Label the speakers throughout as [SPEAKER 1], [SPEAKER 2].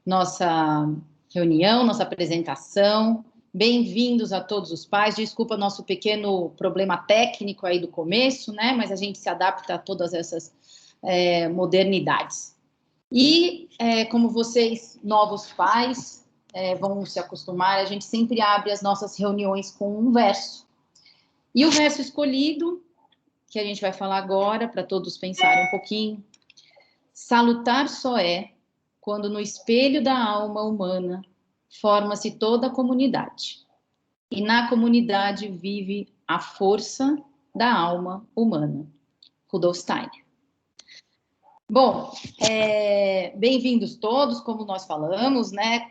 [SPEAKER 1] nossa reunião, nossa apresentação. Bem-vindos a todos os pais. Desculpa nosso pequeno problema técnico aí do começo, né? Mas a gente se adapta a todas essas modernidades. E, como vocês, novos pais, vão se acostumar, a gente sempre abre as nossas reuniões com um verso. E o verso escolhido, que a gente vai falar agora, para todos pensarem um pouquinho: salutar só é quando no espelho da alma humana forma-se toda a comunidade. E na comunidade vive a força da alma humana. Rudolf Steiner. Bom, bem-vindos todos, como nós falamos, né?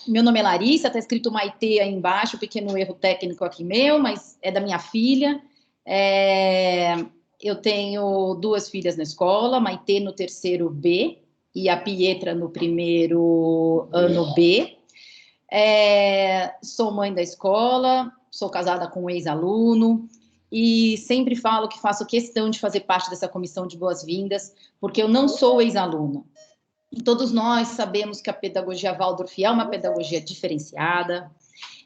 [SPEAKER 1] Meu nome é Larissa, está escrito Maitê aí embaixo, pequeno erro técnico aqui meu, mas é da minha filha. Eu tenho 2 filhas na escola, Maitê no terceiro B e a Pietra no primeiro ano B. Sou mãe da escola, sou casada com um ex-aluno e sempre falo que faço questão de fazer parte dessa comissão de boas-vindas, porque eu não sou ex-aluna. E todos nós sabemos que a pedagogia Waldorf é uma pedagogia diferenciada,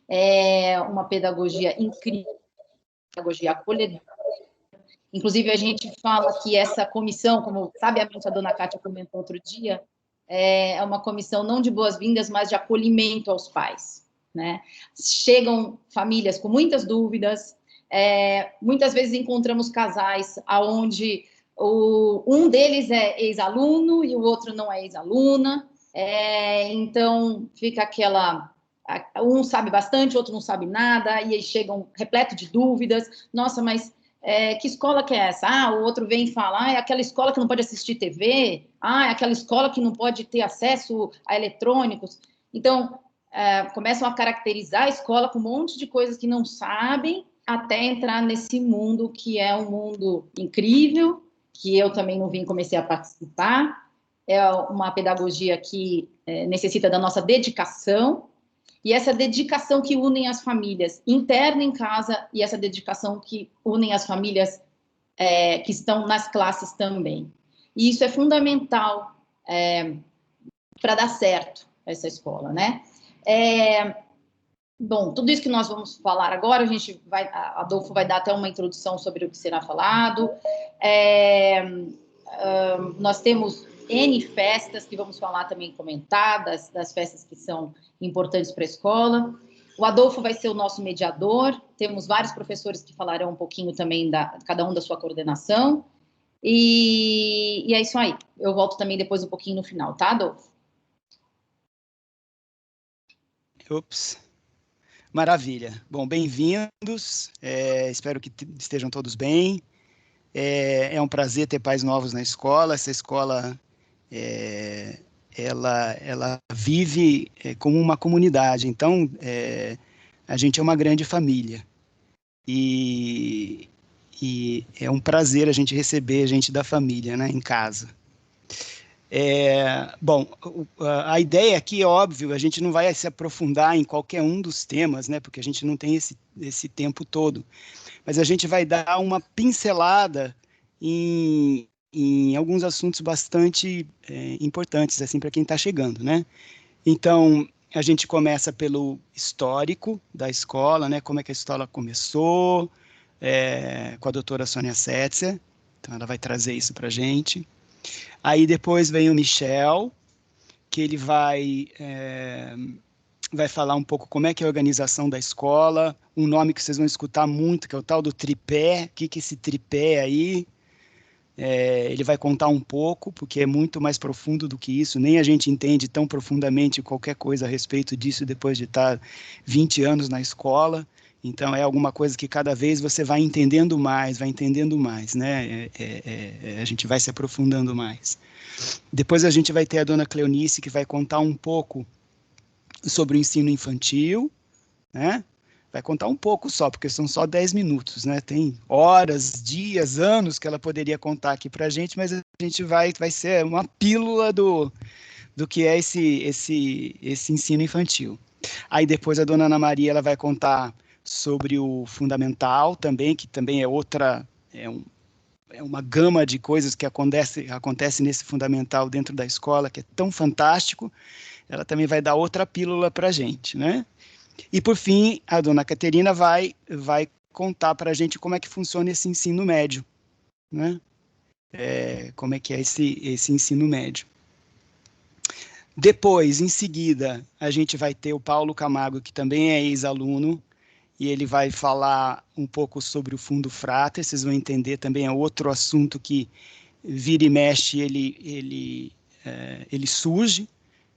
[SPEAKER 1] é uma pedagogia incrível, pedagogia acolhedora. Inclusive, a gente fala que essa comissão, como sabiamente a dona Kátia comentou outro dia, é uma comissão não de boas-vindas, mas de acolhimento aos pais, né? Chegam famílias com muitas dúvidas, muitas vezes encontramos casais onde um deles é ex-aluno e o outro não é ex-aluna, então fica aquela... Um sabe bastante, o outro não sabe nada, e aí chegam repleto de dúvidas. Nossa, mas que escola que é essa? O outro vem e fala, é aquela escola que não pode assistir TV, é aquela escola que não pode ter acesso a eletrônicos. Então, começam a caracterizar a escola com um monte de coisas que não sabem, até entrar nesse mundo que é um mundo incrível, que eu também não vim, comecei a participar. É uma pedagogia que necessita da nossa dedicação, e essa dedicação que unem as famílias interna em casa e essa dedicação que unem as famílias que estão nas classes também. E isso é fundamental para dar certo essa escola, né? Bom, tudo isso que nós vamos falar agora, a Adolfo vai dar até uma introdução sobre o que será falado. Nós temos N festas que vamos falar também, comentar, das festas que são importantes para a escola. O Adolfo vai ser o nosso mediador, temos vários professores que falarão um pouquinho também, cada um da sua coordenação, e é isso aí. Eu volto também depois um pouquinho no final, tá, Adolfo?
[SPEAKER 2] Ops. Maravilha. Bom, bem-vindos, espero que estejam todos bem. É um prazer ter pais novos na escola. Essa escola, ela vive como uma comunidade, então a gente é uma grande família. E é um prazer a gente receber gente da família, né, em casa. Bom, a ideia aqui é óbvio, a gente não vai se aprofundar em qualquer um dos temas, né, porque a gente não tem esse tempo todo, mas a gente vai dar uma pincelada em alguns assuntos bastante importantes, assim, para quem está chegando, né? Então, a gente começa pelo histórico da escola, né, como é que a escola começou, com a doutora Sônia Setzer, então ela vai trazer isso para a gente. Aí depois vem o Michel, que ele vai falar um pouco como é que é a organização da escola, um nome que vocês vão escutar muito, que é o tal do tripé. O que é esse tripé aí? Ele vai contar um pouco, porque é muito mais profundo do que isso, nem a gente entende tão profundamente qualquer coisa a respeito disso depois de estar 20 anos na escola. Então, é alguma coisa que cada vez você vai entendendo mais, né? A gente vai se aprofundando mais. Depois a gente vai ter a dona Cleonice, que vai contar um pouco sobre o ensino infantil, né? Vai contar um pouco só, porque são só 10 minutos, né? Tem horas, dias, anos que ela poderia contar aqui para a gente, mas a gente vai ser uma pílula do que é esse ensino infantil. Aí depois a dona Ana Maria ela vai contar sobre o fundamental também, que também é uma gama de coisas que acontece nesse fundamental dentro da escola, que é tão fantástico, ela também vai dar outra pílula para a gente, né? E, por fim, a dona Caterina vai contar para a gente como é que funciona esse ensino médio, né? Como é que é esse ensino médio. Depois, em seguida, a gente vai ter o Paulo Camargo, que também é ex-aluno, e ele vai falar um pouco sobre o Fundo Frater. Vocês vão entender também, é outro assunto que vira e mexe, ele surge.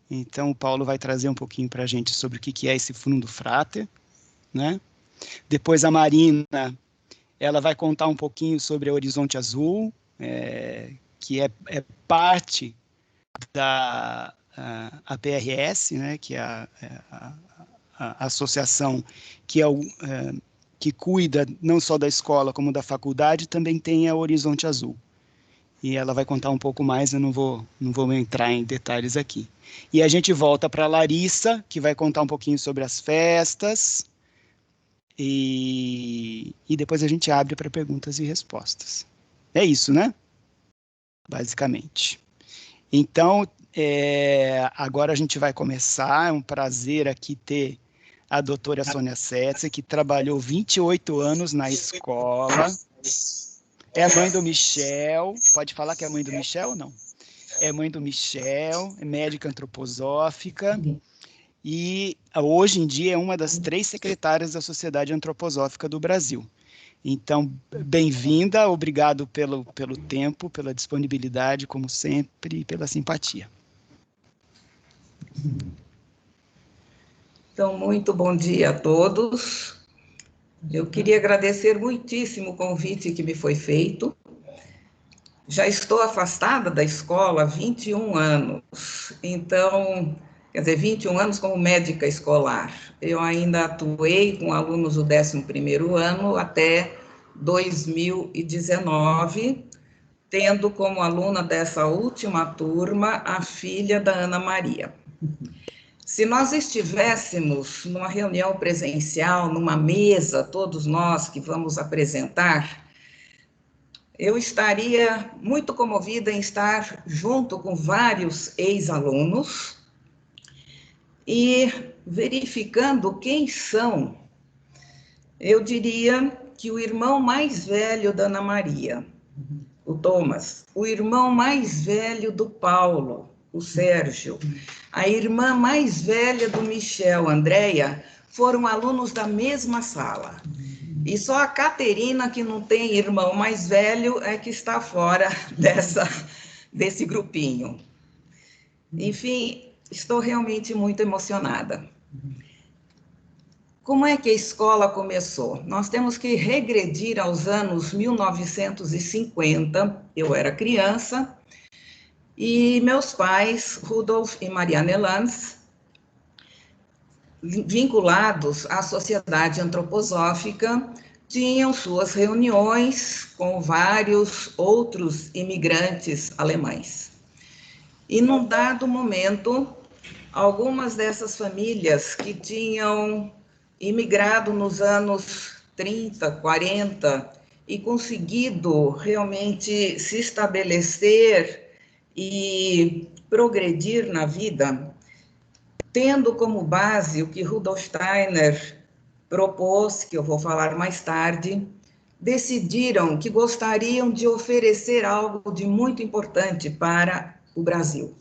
[SPEAKER 2] Então, o Paulo vai trazer um pouquinho para a gente sobre o que é esse Fundo Frater, né? Depois, a Marina, ela vai contar um pouquinho sobre a Horizonte Azul, que é parte da APRS, né, que é a associação que que cuida não só da escola como da faculdade, também tem a Horizonte Azul. E ela vai contar um pouco mais, eu não vou entrar em detalhes aqui. E a gente volta para a Larissa, que vai contar um pouquinho sobre as festas, e depois a gente abre para perguntas e respostas. É isso, né? Basicamente. Então, agora a gente vai começar. É um prazer aqui ter a doutora Sônia Setzer, que trabalhou 28 anos na escola. É a mãe do Michel. Pode falar que é a mãe do Michel ou não? É mãe do Michel, é médica antroposófica. E hoje em dia é uma das 3 secretárias da Sociedade Antroposófica do Brasil. Então, bem-vinda, obrigado pelo tempo, pela disponibilidade, como sempre, e pela simpatia.
[SPEAKER 3] Então, muito bom dia a todos. Eu queria agradecer muitíssimo o convite que me foi feito. Já estou afastada da escola há 21 anos, então, quer dizer, 21 anos como médica escolar. Eu ainda atuei com alunos do 11º ano até 2019, tendo como aluna dessa última turma a filha da Ana Maria. Se nós estivéssemos numa reunião presencial, numa mesa, todos nós que vamos apresentar, eu estaria muito comovida em estar junto com vários ex-alunos e verificando quem são. Eu diria que o irmão mais velho da Ana Maria, o Thomas, o irmão mais velho do Paulo, o Sérgio, a irmã mais velha do Michel, Andréia, foram alunos da mesma sala. E só a Caterina, que não tem irmão mais velho, é que está fora desse grupinho. Enfim, estou realmente muito emocionada. Como é que a escola começou? Nós temos que regredir aos anos 1950, eu era criança, e meus pais, Rudolf e Marianne Lanz, vinculados à Sociedade Antroposófica, tinham suas reuniões com vários outros imigrantes alemães. E num dado momento, algumas dessas famílias que tinham imigrado nos anos 30, 40 e conseguido realmente se estabelecer e progredir na vida, tendo como base o que Rudolf Steiner propôs, que eu vou falar mais tarde, decidiram que gostariam de oferecer algo de muito importante para o Brasil.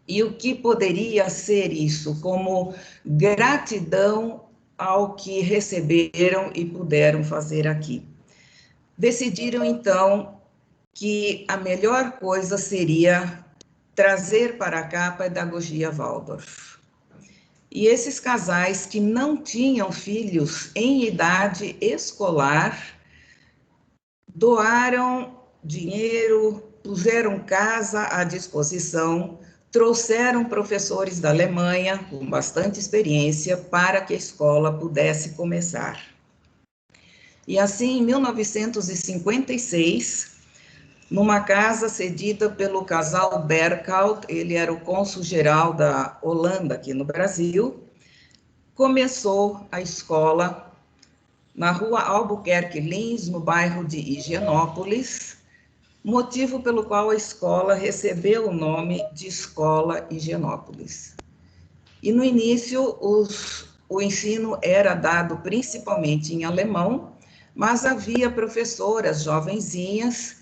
[SPEAKER 3] E o que poderia ser isso? Como gratidão ao que receberam e puderam fazer aqui. Decidiram, então, que a melhor coisa seria trazer para cá a pedagogia Waldorf. E esses casais que não tinham filhos em idade escolar doaram dinheiro, puseram casa à disposição, trouxeram professores da Alemanha com bastante experiência para que a escola pudesse começar. E assim, em 1956, numa casa cedida pelo casal Berkhout, ele era o cônsul-geral da Holanda aqui no Brasil, começou a escola na rua Albuquerque Lins, no bairro de Higienópolis, motivo pelo qual a escola recebeu o nome de Escola Higienópolis. E no início, o ensino era dado principalmente em alemão, mas havia professoras jovenzinhas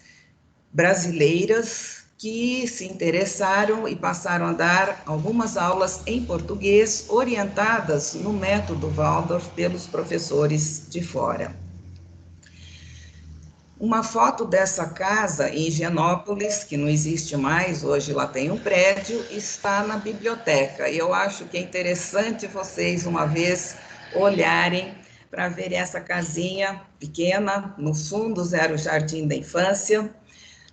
[SPEAKER 3] brasileiras que se interessaram e passaram a dar algumas aulas em português, orientadas no método Waldorf pelos professores de fora. Uma foto dessa casa em Higienópolis, que não existe mais, hoje lá tem um prédio, está na biblioteca. E eu acho que é interessante vocês, uma vez, olharem para verem essa casinha pequena. No fundo era o jardim da infância,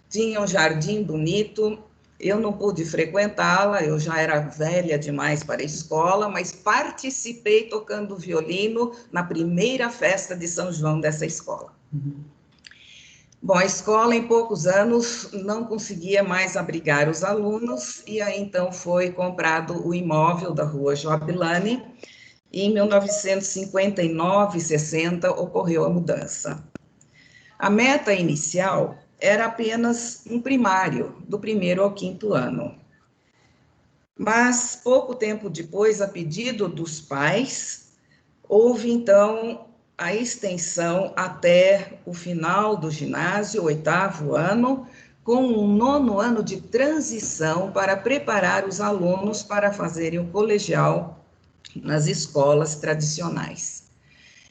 [SPEAKER 3] tinha um jardim bonito. Eu não pude frequentá-la, eu já era velha demais para a escola, mas participei tocando violino na primeira festa de São João dessa escola. Bom, a escola, em poucos anos, não conseguia mais abrigar os alunos, e aí, então, foi comprado o imóvel da rua Joabilane, e em 1959, 60, ocorreu a mudança. A meta inicial era apenas um primário, do 1º ao 5º ano. Mas, pouco tempo depois, a pedido dos pais, houve, então, a extensão até o final do ginásio, 8º ano, com um 9º ano de transição para preparar os alunos para fazerem o colegial nas escolas tradicionais.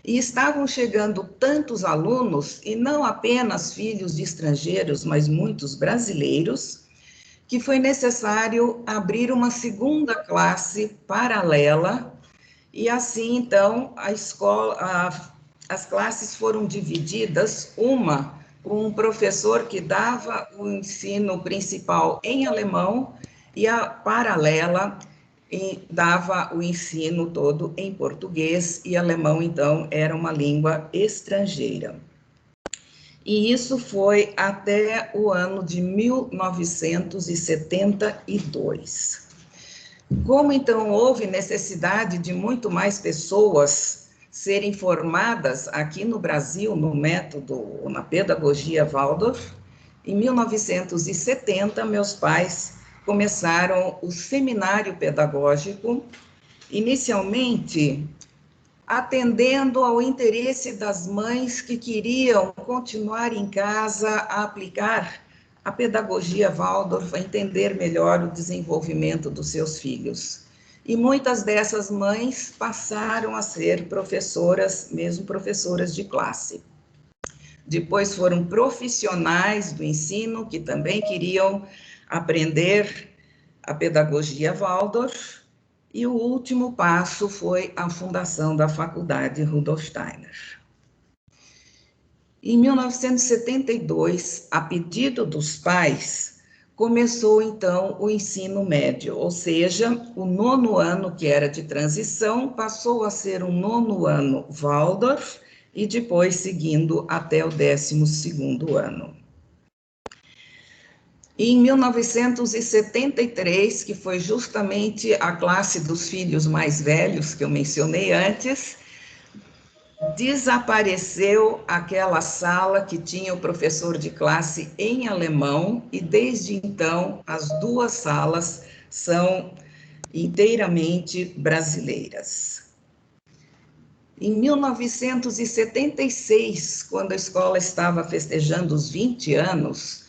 [SPEAKER 3] E estavam chegando tantos alunos, e não apenas filhos de estrangeiros, mas muitos brasileiros, que foi necessário abrir uma segunda classe paralela, e assim, então, as classes foram divididas, uma com um professor que dava o ensino principal em alemão, e a paralela dava o ensino todo em português, e alemão, então, era uma língua estrangeira. E isso foi até o ano de 1972. Como, então, houve necessidade de muito mais pessoas serem formadas aqui no Brasil no método, na pedagogia Waldorf, em 1970, meus pais começaram o seminário pedagógico, inicialmente atendendo ao interesse das mães que queriam continuar em casa a aplicar a pedagogia Waldorf, a entender melhor o desenvolvimento dos seus filhos. E muitas dessas mães passaram a ser professoras, mesmo professoras de classe. Depois foram profissionais do ensino que também queriam aprender a pedagogia Waldorf, e o último passo foi a fundação da Faculdade Rudolf Steiner. Em 1972, a pedido dos pais, começou então o ensino médio, ou seja, o 9º ano, que era de transição, passou a ser um 9º ano Waldorf, e depois seguindo até o 12º ano. E em 1973, que foi justamente a classe dos filhos mais velhos que eu mencionei antes, desapareceu aquela sala que tinha o professor de classe em alemão, e desde então as 2 salas são inteiramente brasileiras. Em 1976, quando a escola estava festejando os 20 anos,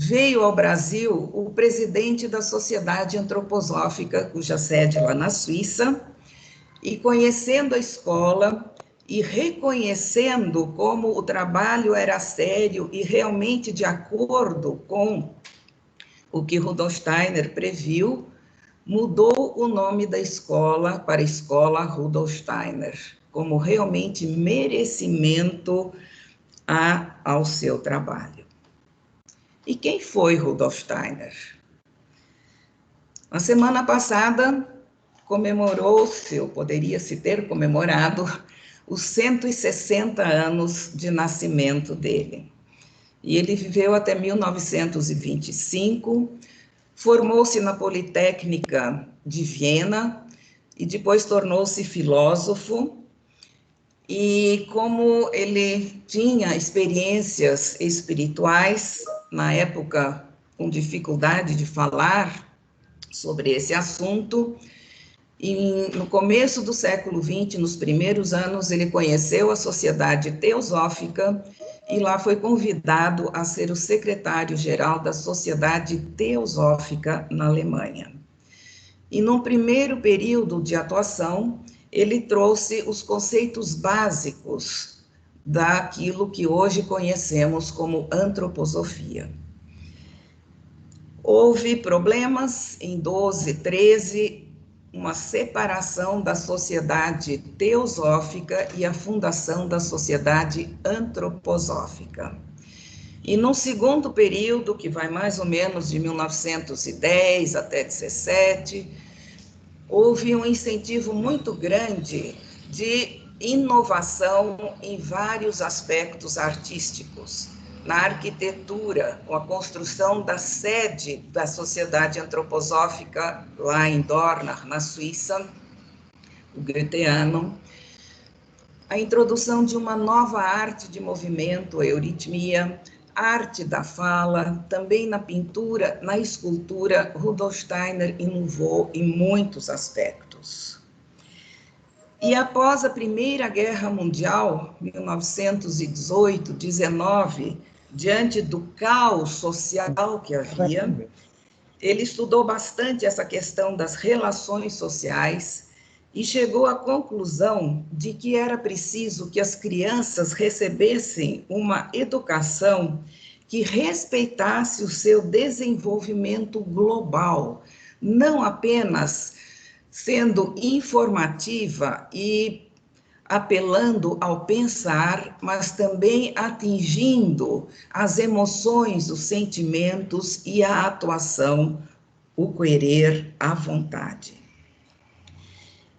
[SPEAKER 3] veio ao Brasil o presidente da Sociedade Antroposófica, cuja sede é lá na Suíça, e conhecendo a escola e reconhecendo como o trabalho era sério e realmente de acordo com o que Rudolf Steiner previu, mudou o nome da escola para a Escola Rudolf Steiner, como realmente merecimento ao seu trabalho. E quem foi Rudolf Steiner? Na semana passada, comemorou-se, ou poderia-se ter comemorado, os 160 anos de nascimento dele. E ele viveu até 1925, formou-se na Politécnica de Viena, e depois tornou-se filósofo, E como ele tinha experiências espirituais, na época com dificuldade de falar sobre esse assunto, e no começo do século XX, nos primeiros anos, ele conheceu a Sociedade Teosófica e lá foi convidado a ser o secretário-geral da Sociedade Teosófica na Alemanha. E num primeiro período de atuação, ele trouxe os conceitos básicos daquilo que hoje conhecemos como antroposofia. Houve problemas em 12, 13, uma separação da sociedade teosófica e a fundação da sociedade antroposófica. E num segundo período, que vai mais ou menos de 1910 até 17, houve um incentivo muito grande de inovação em vários aspectos artísticos. Na arquitetura, com a construção da sede da Sociedade Antroposófica lá em Dornach, na Suíça, o Goetheanum, a introdução de uma nova arte de movimento, a euritmia, arte da fala, também na pintura, na escultura, Rudolf Steiner inovou em muitos aspectos. E após a Primeira Guerra Mundial, 1918-19, diante do caos social que havia, ele estudou bastante essa questão das relações sociais e chegou à conclusão de que era preciso que as crianças recebessem uma educação que respeitasse o seu desenvolvimento global, não apenas sendo informativa e apelando ao pensar, mas também atingindo as emoções, os sentimentos e a atuação, o querer, a vontade.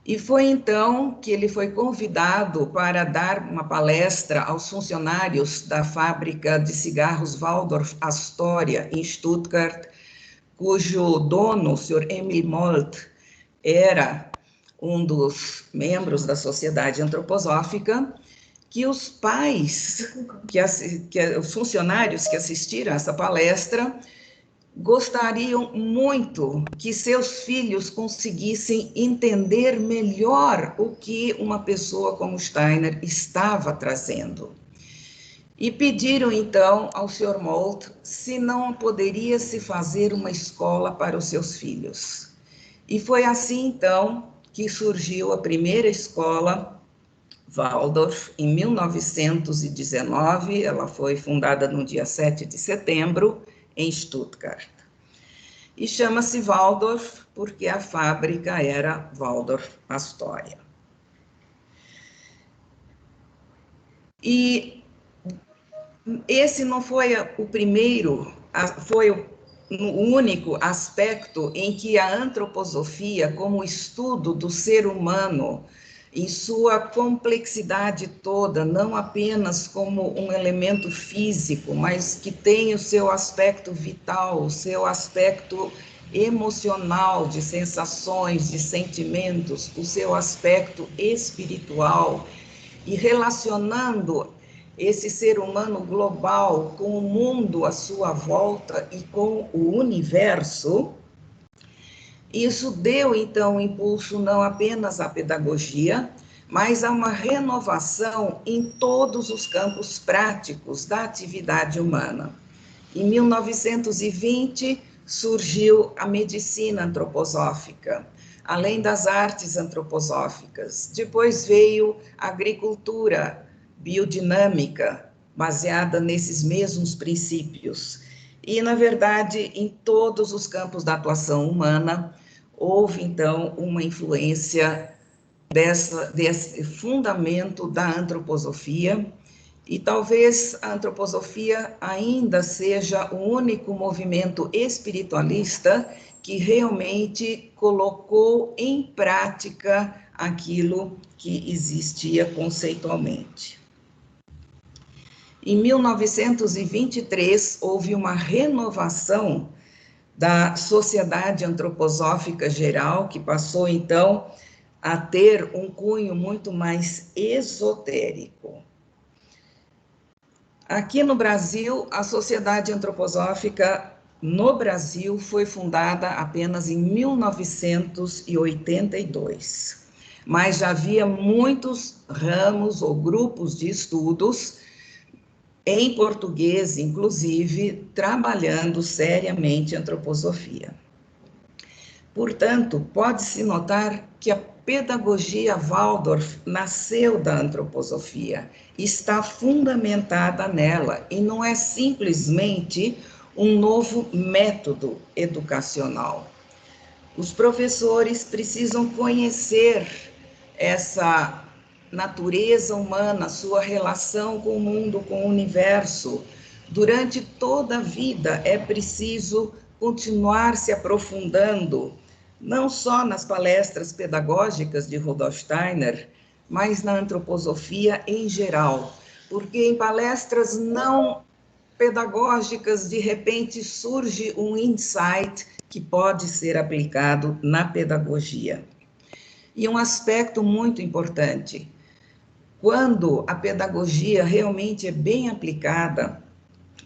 [SPEAKER 3] E foi então que ele foi convidado para dar uma palestra aos funcionários da fábrica de cigarros Waldorf Astoria, em Stuttgart, cujo dono, o Sr. Emil Molt, era um dos membros da Sociedade Antroposófica, que os pais, os funcionários que assistiram a essa palestra, gostariam muito que seus filhos conseguissem entender melhor o que uma pessoa como Steiner estava trazendo. E pediram, então, ao Sr. Molt se não poderia se fazer uma escola para os seus filhos. E foi assim, então, que surgiu a primeira escola Waldorf, em 1919, ela foi fundada no dia 7 de setembro, em Stuttgart. E chama-se Waldorf porque a fábrica era Waldorf Astoria. E esse não foi o primeiro, foi o único aspecto em que a antroposofia, como estudo do ser humano, em sua complexidade toda, não apenas como um elemento físico, mas que tem o seu aspecto vital, o seu aspecto emocional, de sensações, de sentimentos, o seu aspecto espiritual, e relacionando esse ser humano global com o mundo à sua volta e com o universo. Isso deu, então, um impulso não apenas à pedagogia, mas a uma renovação em todos os campos práticos da atividade humana. Em 1920, surgiu a medicina antroposófica, além das artes antroposóficas. Depois veio a agricultura biodinâmica, baseada nesses mesmos princípios. E, na verdade, em todos os campos da atuação humana, houve, então, uma influência desse fundamento da antroposofia, e talvez a antroposofia ainda seja o único movimento espiritualista que realmente colocou em prática aquilo que existia conceitualmente. Em 1923, houve uma renovação da Sociedade Antroposófica Geral, que passou, então, a ter um cunho muito mais esotérico. Aqui no Brasil, a Sociedade Antroposófica no Brasil foi fundada apenas em 1982, mas já havia muitos ramos ou grupos de estudos, em português, inclusive, trabalhando seriamente a antroposofia. Portanto, pode-se notar que a pedagogia Waldorf nasceu da antroposofia, está fundamentada nela e não é simplesmente um novo método educacional. Os professores precisam conhecer essa natureza humana, sua relação com o mundo, com o universo. Durante toda a vida é preciso continuar se aprofundando, não só nas palestras pedagógicas de Rudolf Steiner, mas na antroposofia em geral, porque em palestras não pedagógicas, de repente surge um insight que pode ser aplicado na pedagogia. E um aspecto muito importante, quando a pedagogia realmente é bem aplicada,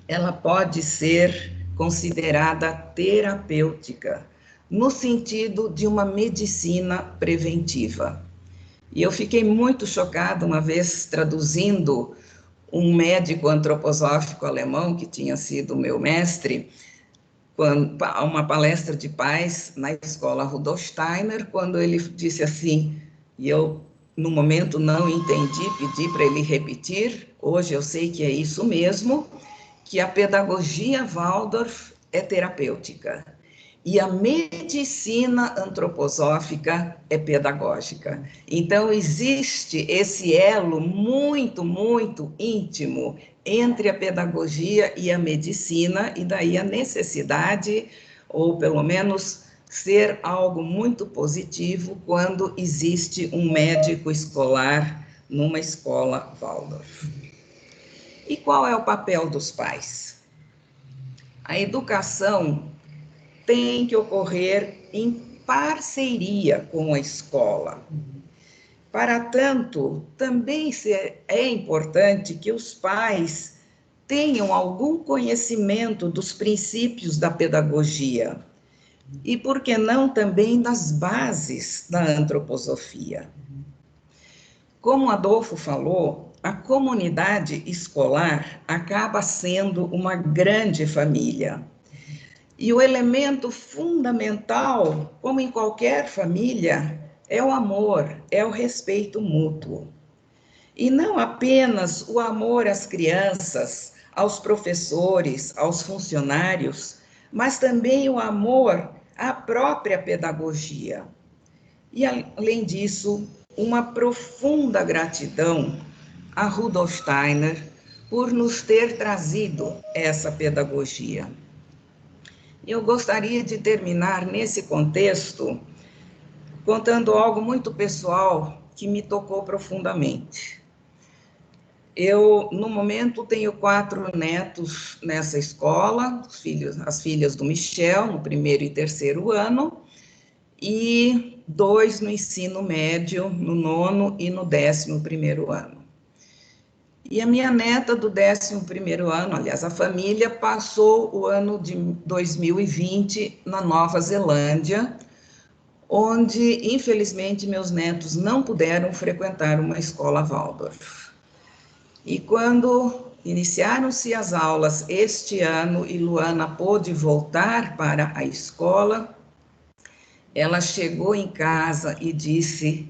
[SPEAKER 3] ela pode ser considerada terapêutica, no sentido de uma medicina preventiva. E eu fiquei muito chocada uma vez traduzindo um médico antroposófico alemão, que tinha sido meu mestre, uma palestra de paz na escola Rudolf Steiner, quando ele disse assim, e eu, no momento, não entendi, pedi para ele repetir, hoje eu sei que é isso mesmo, que a pedagogia Waldorf é terapêutica e a medicina antroposófica é pedagógica. Então, existe esse elo muito, muito íntimo entre a pedagogia e a medicina, e daí a necessidade, ou pelo menos ser algo muito positivo, quando existe um médico escolar numa escola Waldorf. E qual é o papel dos pais? A educação tem que ocorrer em parceria com a escola. Para tanto, também é importante que os pais tenham algum conhecimento dos princípios da pedagogia e, por que não, também das bases da antroposofia. Como Adolfo falou, a comunidade escolar acaba sendo uma grande família. E o elemento fundamental, como em qualquer família, é o amor, é o respeito mútuo. E não apenas o amor às crianças, aos professores, aos funcionários, mas também o amor à própria pedagogia. E, além disso, uma profunda gratidão a Rudolf Steiner por nos ter trazido essa pedagogia. Eu gostaria de terminar nesse contexto contando algo muito pessoal que me tocou profundamente. Eu, no momento, tenho 4 netos nessa escola, as filhas do Michel, no 1º e 3º ano, e 2 no ensino médio, no 9º e no 11º ano. E a minha neta do 11º ano, aliás, a família passou o ano de 2020 na Nova Zelândia, onde, infelizmente, meus netos não puderam frequentar uma escola Waldorf. E quando iniciaram-se as aulas este ano e Luana pôde voltar para a escola, ela chegou em casa e disse: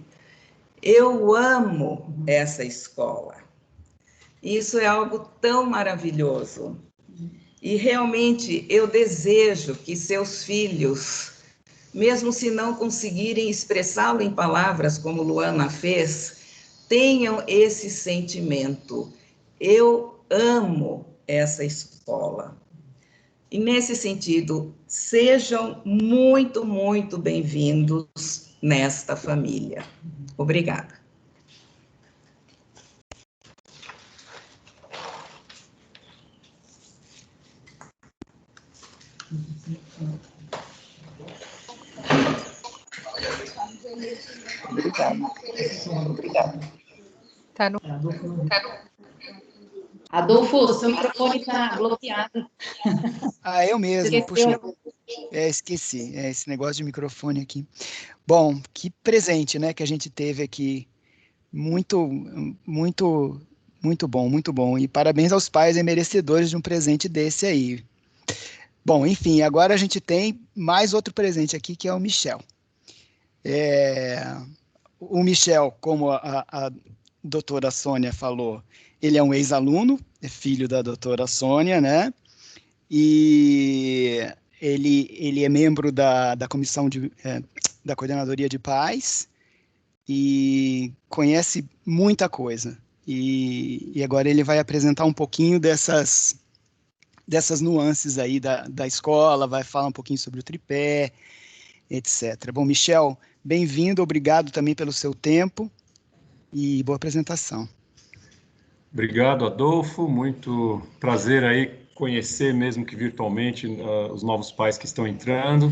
[SPEAKER 3] "Eu amo essa escola". Isso é algo tão maravilhoso. E realmente eu desejo que seus filhos, mesmo se não conseguirem expressá-lo em palavras como Luana fez, tenham esse sentimento. Eu amo essa escola. E nesse sentido, sejam muito, muito bem-vindos nesta família. Obrigada. Obrigado.
[SPEAKER 4] Tá no...
[SPEAKER 1] Adolfo, seu microfone está bloqueado.
[SPEAKER 2] Ah, eu mesmo, puxa, esqueci, esse negócio de microfone aqui. Bom, que presente, né, que a gente teve aqui, muito, muito, muito bom, e parabéns aos pais e merecedores de um presente desse aí. Bom, enfim, agora a gente tem mais outro presente aqui, que é o Michel. O Michel, como a doutora Sônia falou, ele é um ex-aluno, é filho da doutora Sônia, né? E ele é membro da comissão da coordenadoria de pais e conhece muita coisa. E agora ele vai apresentar um pouquinho dessas nuances aí da escola, vai falar um pouquinho sobre o tripé, etc. Bom, Michel, bem-vindo, obrigado também pelo seu tempo e boa apresentação.
[SPEAKER 5] Obrigado, Adolfo, muito prazer aí conhecer, mesmo que virtualmente, os novos pais que estão entrando.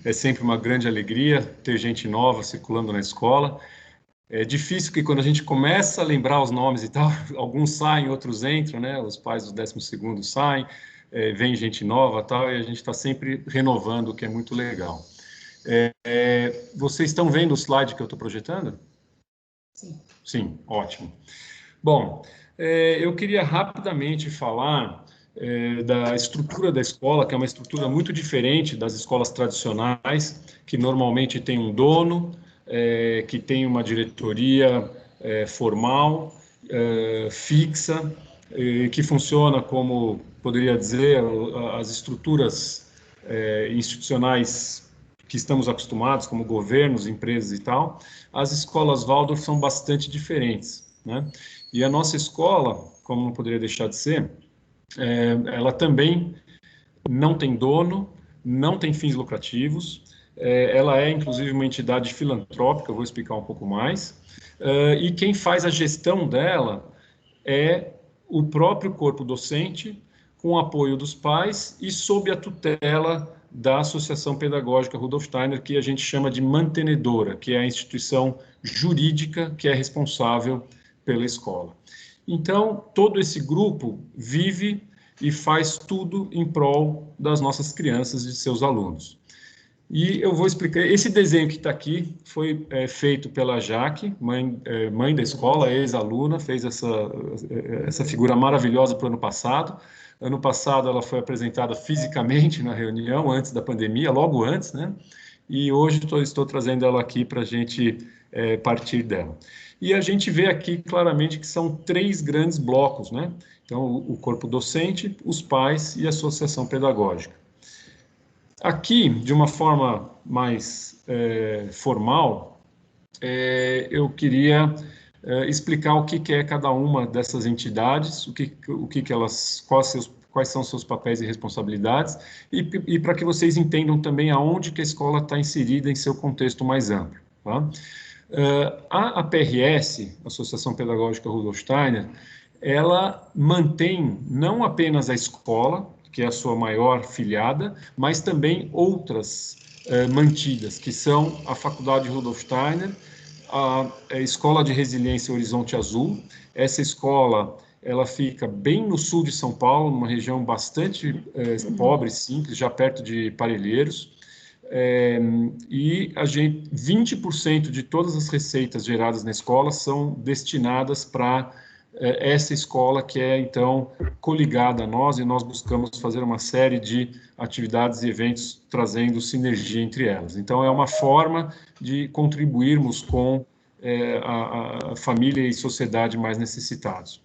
[SPEAKER 5] É sempre uma grande alegria ter gente nova circulando na escola. É difícil que quando a gente começa a lembrar os nomes e tal, alguns saem, outros entram, né? Os pais do 12º saem, vem gente nova e tal, e a gente está sempre renovando, o que é muito legal. Vocês estão vendo o slide que eu estou projetando?
[SPEAKER 1] Sim.
[SPEAKER 5] Sim, ótimo. Bom, eu queria rapidamente falar da estrutura da escola, que é uma estrutura muito diferente das escolas tradicionais, que normalmente tem um dono, que tem uma diretoria formal, fixa, que funciona como, poderia dizer, as estruturas institucionais que estamos acostumados, como governos, empresas e tal. As escolas Waldorf são bastante diferentes, né? E a nossa escola, como não poderia deixar de ser, ela também não tem dono, não tem fins lucrativos, ela é inclusive uma entidade filantrópica, eu vou explicar um pouco mais, e quem faz a gestão dela é o próprio corpo docente, com o apoio dos pais e sob a tutela da Associação Pedagógica Rudolf Steiner, que a gente chama de mantenedora, que é a instituição jurídica que é responsável pela escola. Então, todo esse grupo vive e faz tudo em prol das nossas crianças e de seus alunos. E eu vou explicar, esse desenho que está aqui foi feito pela Jaque, mãe da escola, ex-aluna, fez essa figura maravilhosa para o ano passado. Ano passado ela foi apresentada fisicamente na reunião, antes da pandemia, logo antes, né? E hoje estou trazendo ela aqui para a gente partir dela. E a gente vê aqui claramente que são 3 grandes blocos, né? Então, o corpo docente, os pais e a associação pedagógica. Aqui, de uma forma mais formal, eu queria explicar o que é cada uma dessas entidades, quais são seus papéis e responsabilidades, e para que vocês entendam também aonde que a escola está inserida em seu contexto mais amplo. Tá? A APRS, Associação Pedagógica Rudolf Steiner, ela mantém não apenas a escola, que é a sua maior filiada, mas também outras mantidas, que são a Faculdade Rudolf Steiner, a Escola de Resiliência Horizonte Azul. Essa escola ela fica bem no sul de São Paulo, numa região bastante pobre, simples, já perto de Parelheiros. E 20% de todas as receitas geradas na escola são destinadas para essa escola, que é, então, coligada a nós, e nós buscamos fazer uma série de atividades e eventos trazendo sinergia entre elas. Então, é uma forma de contribuirmos com a família e sociedade mais necessitados.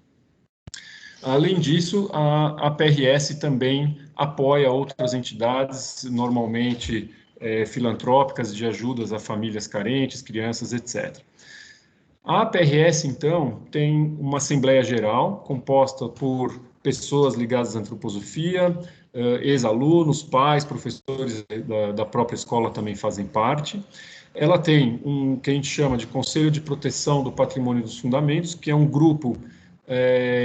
[SPEAKER 5] Além disso, a PRS também apoia outras entidades, normalmente filantrópicas, de ajudas a famílias carentes, crianças, etc. A PRS, então, tem uma Assembleia Geral, composta por pessoas ligadas à antroposofia, ex-alunos, pais, professores da própria escola também fazem parte. Ela tem um que a gente chama de Conselho de Proteção do Patrimônio dos Fundamentos, que é um grupo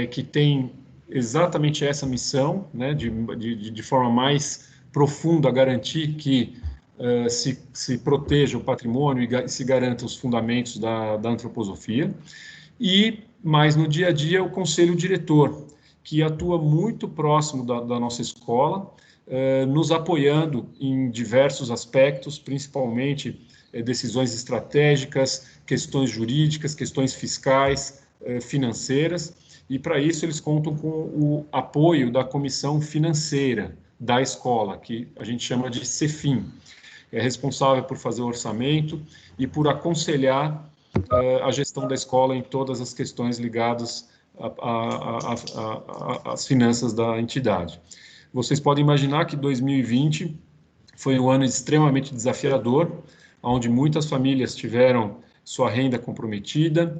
[SPEAKER 5] que tem exatamente essa missão, né, de forma mais profunda, garantir que se proteja o patrimônio e se garanta os fundamentos da antroposofia. E, mais no dia a dia, o conselho diretor, que atua muito próximo da nossa escola, nos apoiando em diversos aspectos, principalmente decisões estratégicas, questões jurídicas, questões fiscais, financeiras, e para isso eles contam com o apoio da comissão financeira da escola, que a gente chama de CEFIM. É responsável por fazer o orçamento e por aconselhar a gestão da escola em todas as questões ligadas às finanças da entidade. Vocês podem imaginar que 2020 foi um ano extremamente desafiador, onde muitas famílias tiveram sua renda comprometida,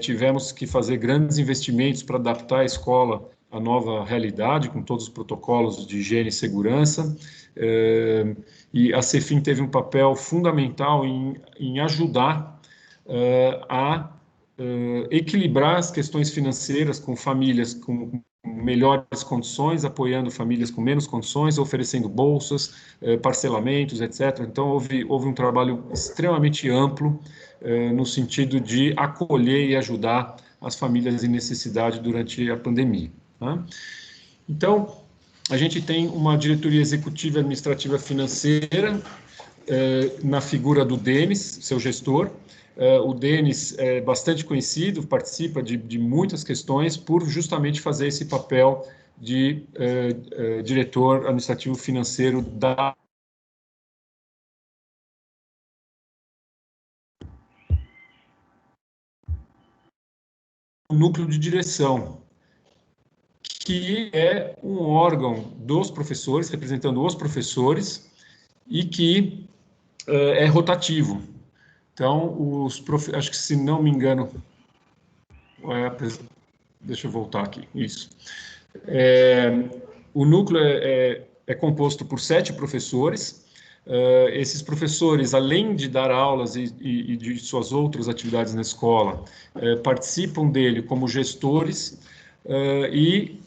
[SPEAKER 5] tivemos que fazer grandes investimentos para adaptar a escola à nova realidade, com todos os protocolos de higiene e segurança, e a CEFIM teve um papel fundamental em ajudar a equilibrar as questões financeiras com famílias com melhores condições, apoiando famílias com menos condições, oferecendo bolsas, parcelamentos, etc. Então, houve um trabalho extremamente amplo no sentido de acolher e ajudar as famílias em necessidade durante a pandemia. Tá? Então, a gente tem uma diretoria executiva e administrativa financeira na figura do Denis, seu gestor. O Denis é bastante conhecido, participa de muitas questões por justamente fazer esse papel de diretor administrativo financeiro da núcleo de direção, que é um órgão dos professores, representando os professores, e que é rotativo. Então, acho que, se não me engano, deixa eu voltar aqui, isso. O núcleo é composto por 7 professores. Esses professores, além de dar aulas e de suas outras atividades na escola, participam dele como gestores e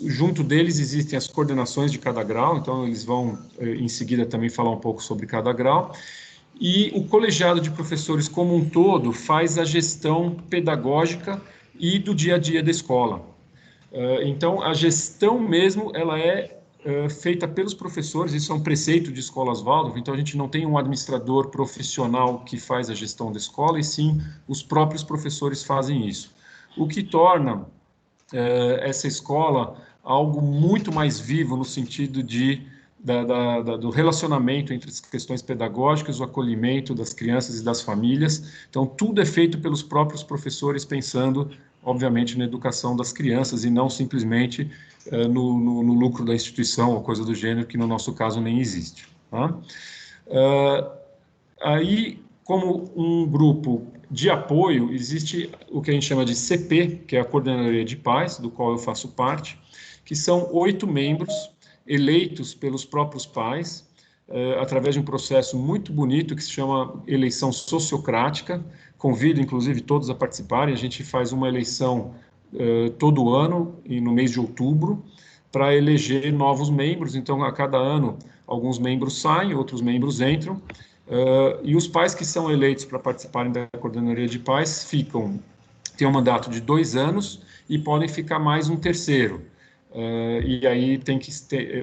[SPEAKER 5] junto deles existem as coordenações de cada grau, então eles vão em seguida também falar um pouco sobre cada grau. E o colegiado de professores como um todo faz a gestão pedagógica e do dia a dia da escola. Então, a gestão mesmo, ela é feita pelos professores, isso é um preceito de escolas Waldorf, então a gente não tem um administrador profissional que faz a gestão da escola, e sim os próprios professores fazem isso. O que torna essa escola algo muito mais vivo no sentido do relacionamento entre as questões pedagógicas, o acolhimento das crianças e das famílias. Então, tudo é feito pelos próprios professores, pensando, obviamente, na educação das crianças e não simplesmente no lucro da instituição ou coisa do gênero, que no nosso caso nem existe. Tá? Aí, como um grupo de apoio, existe o que a gente chama de CP, que é a Coordenadoria de Pais, do qual eu faço parte, que são 8 membros eleitos pelos próprios pais, através de um processo muito bonito que se chama eleição sociocrática. Convido, inclusive, todos a participarem. A gente faz uma eleição todo ano, e no mês de outubro, para eleger novos membros. Então, a cada ano, alguns membros saem, outros membros entram, e os pais que são eleitos para participarem da Coordenadoria de Pais têm um mandato de 2 anos e podem ficar mais um terceiro. E aí tem que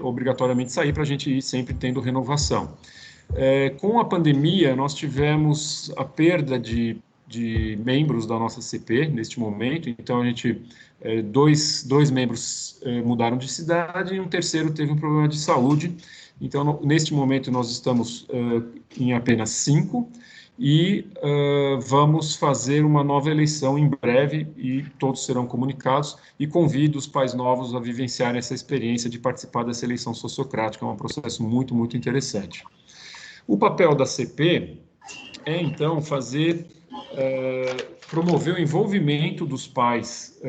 [SPEAKER 5] obrigatoriamente sair para a gente ir sempre tendo renovação. Com a pandemia, nós tivemos a perda de membros da nossa CP neste momento, então a gente, dois membros mudaram de cidade e um terceiro teve um problema de saúde. Então, neste momento, nós estamos em apenas 5 e vamos fazer uma nova eleição em breve e todos serão comunicados, e convido os pais novos a vivenciarem essa experiência de participar dessa eleição sociocrática. É um processo muito, muito interessante. O papel da CP é, então, promover o envolvimento dos pais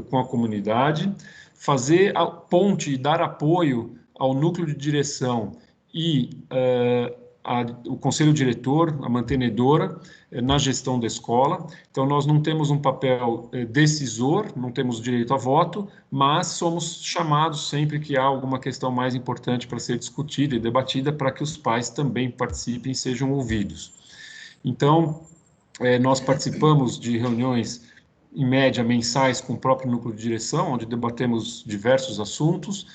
[SPEAKER 5] com a comunidade, fazer a ponte e dar apoio ao núcleo de direção e o conselho diretor, a mantenedora, na gestão da escola. Então, nós não temos um papel decisor, não temos direito a voto, mas somos chamados sempre que há alguma questão mais importante para ser discutida e debatida, para que os pais também participem e sejam ouvidos. Então, nós participamos de reuniões, em média, mensais com o próprio núcleo de direção, onde debatemos diversos assuntos.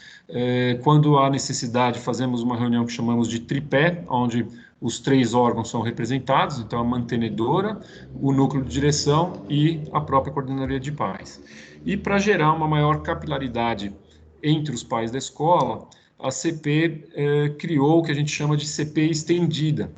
[SPEAKER 5] Quando há necessidade, fazemos uma reunião que chamamos de tripé, onde os 3 órgãos são representados, então a mantenedora, o núcleo de direção e a própria coordenadoria de pais. E para gerar uma maior capilaridade entre os pais da escola, a CP criou o que a gente chama de CP estendida,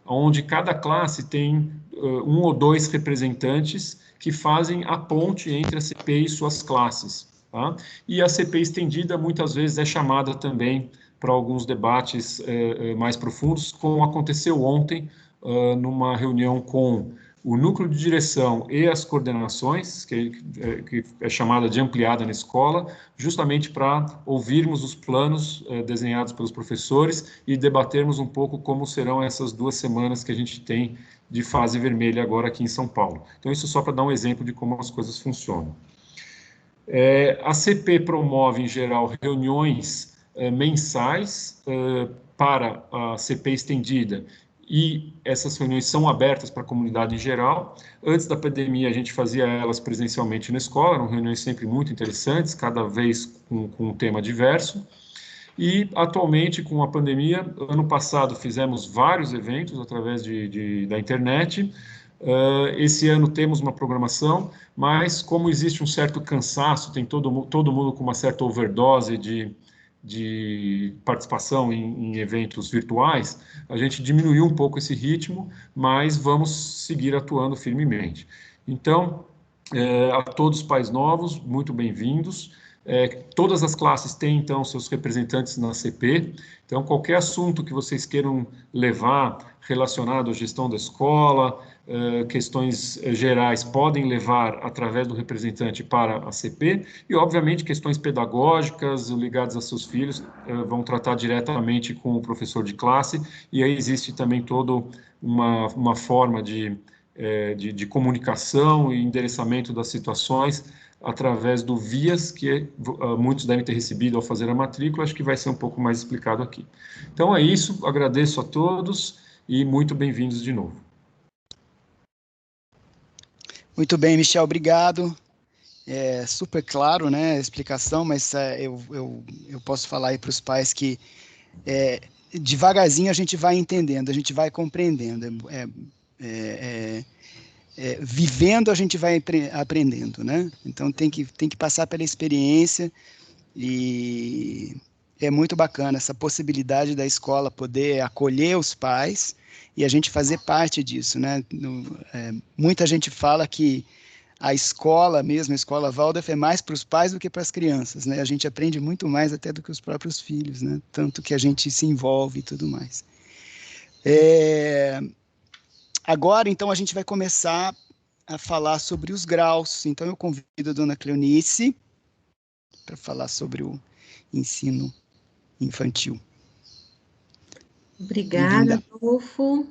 [SPEAKER 5] onde cada classe tem 1 ou 2 representantes que fazem a ponte entre a CP e suas classes. Tá? E a CP estendida muitas vezes é chamada também para alguns debates mais profundos, como aconteceu ontem numa reunião com o núcleo de direção e as coordenações, que é chamada de ampliada na escola, justamente para ouvirmos os planos desenhados pelos professores e debatermos um pouco como serão essas 2 semanas que a gente tem de fase vermelha agora aqui em São Paulo. Então, isso só para dar um exemplo de como as coisas funcionam. A CP promove, em geral, reuniões mensais para a CP estendida, e essas reuniões são abertas para a comunidade em geral. Antes da pandemia, a gente fazia elas presencialmente na escola, eram reuniões sempre muito interessantes, cada vez com um tema diverso. E, atualmente, com a pandemia, ano passado fizemos vários eventos através da internet. Esse ano temos uma programação, mas como existe um certo cansaço, tem todo mundo com uma certa overdose de participação em eventos virtuais, a gente diminuiu um pouco esse ritmo, mas vamos seguir atuando firmemente. Então, a todos os pais novos, muito bem-vindos. Todas as classes têm, então, seus representantes na CP. Então, qualquer assunto que vocês queiram levar relacionado à gestão da escola, questões gerais, podem levar através do representante para a CP. E, obviamente, questões pedagógicas ligadas a seus filhos vão tratar diretamente com o professor de classe. E aí existe também toda uma forma de comunicação e endereçamento das situações através do VIAS, que muitos devem ter recebido ao fazer a matrícula. Acho que vai ser um pouco mais explicado aqui. Então é isso, agradeço a todos e muito bem-vindos de novo.
[SPEAKER 2] Muito bem, Michel, obrigado. Super claro, né, a explicação, mas eu posso falar aí para os pais que devagarzinho a gente vai entendendo, a gente vai compreendendo. Vivendo a gente vai aprendendo, né? Então tem que passar pela experiência, e é muito bacana essa possibilidade da escola poder acolher os pais e a gente fazer parte disso, né? Muita gente fala que a escola mesmo, a escola Waldorf, é mais para os pais do que para as crianças, né? A gente aprende muito mais até do que os próprios filhos, né? Tanto que a gente se envolve e tudo mais. Agora, então, a gente vai começar a falar sobre os graus. Então, eu convido a dona Cleonice para falar sobre o ensino infantil.
[SPEAKER 4] Obrigada, Adolfo.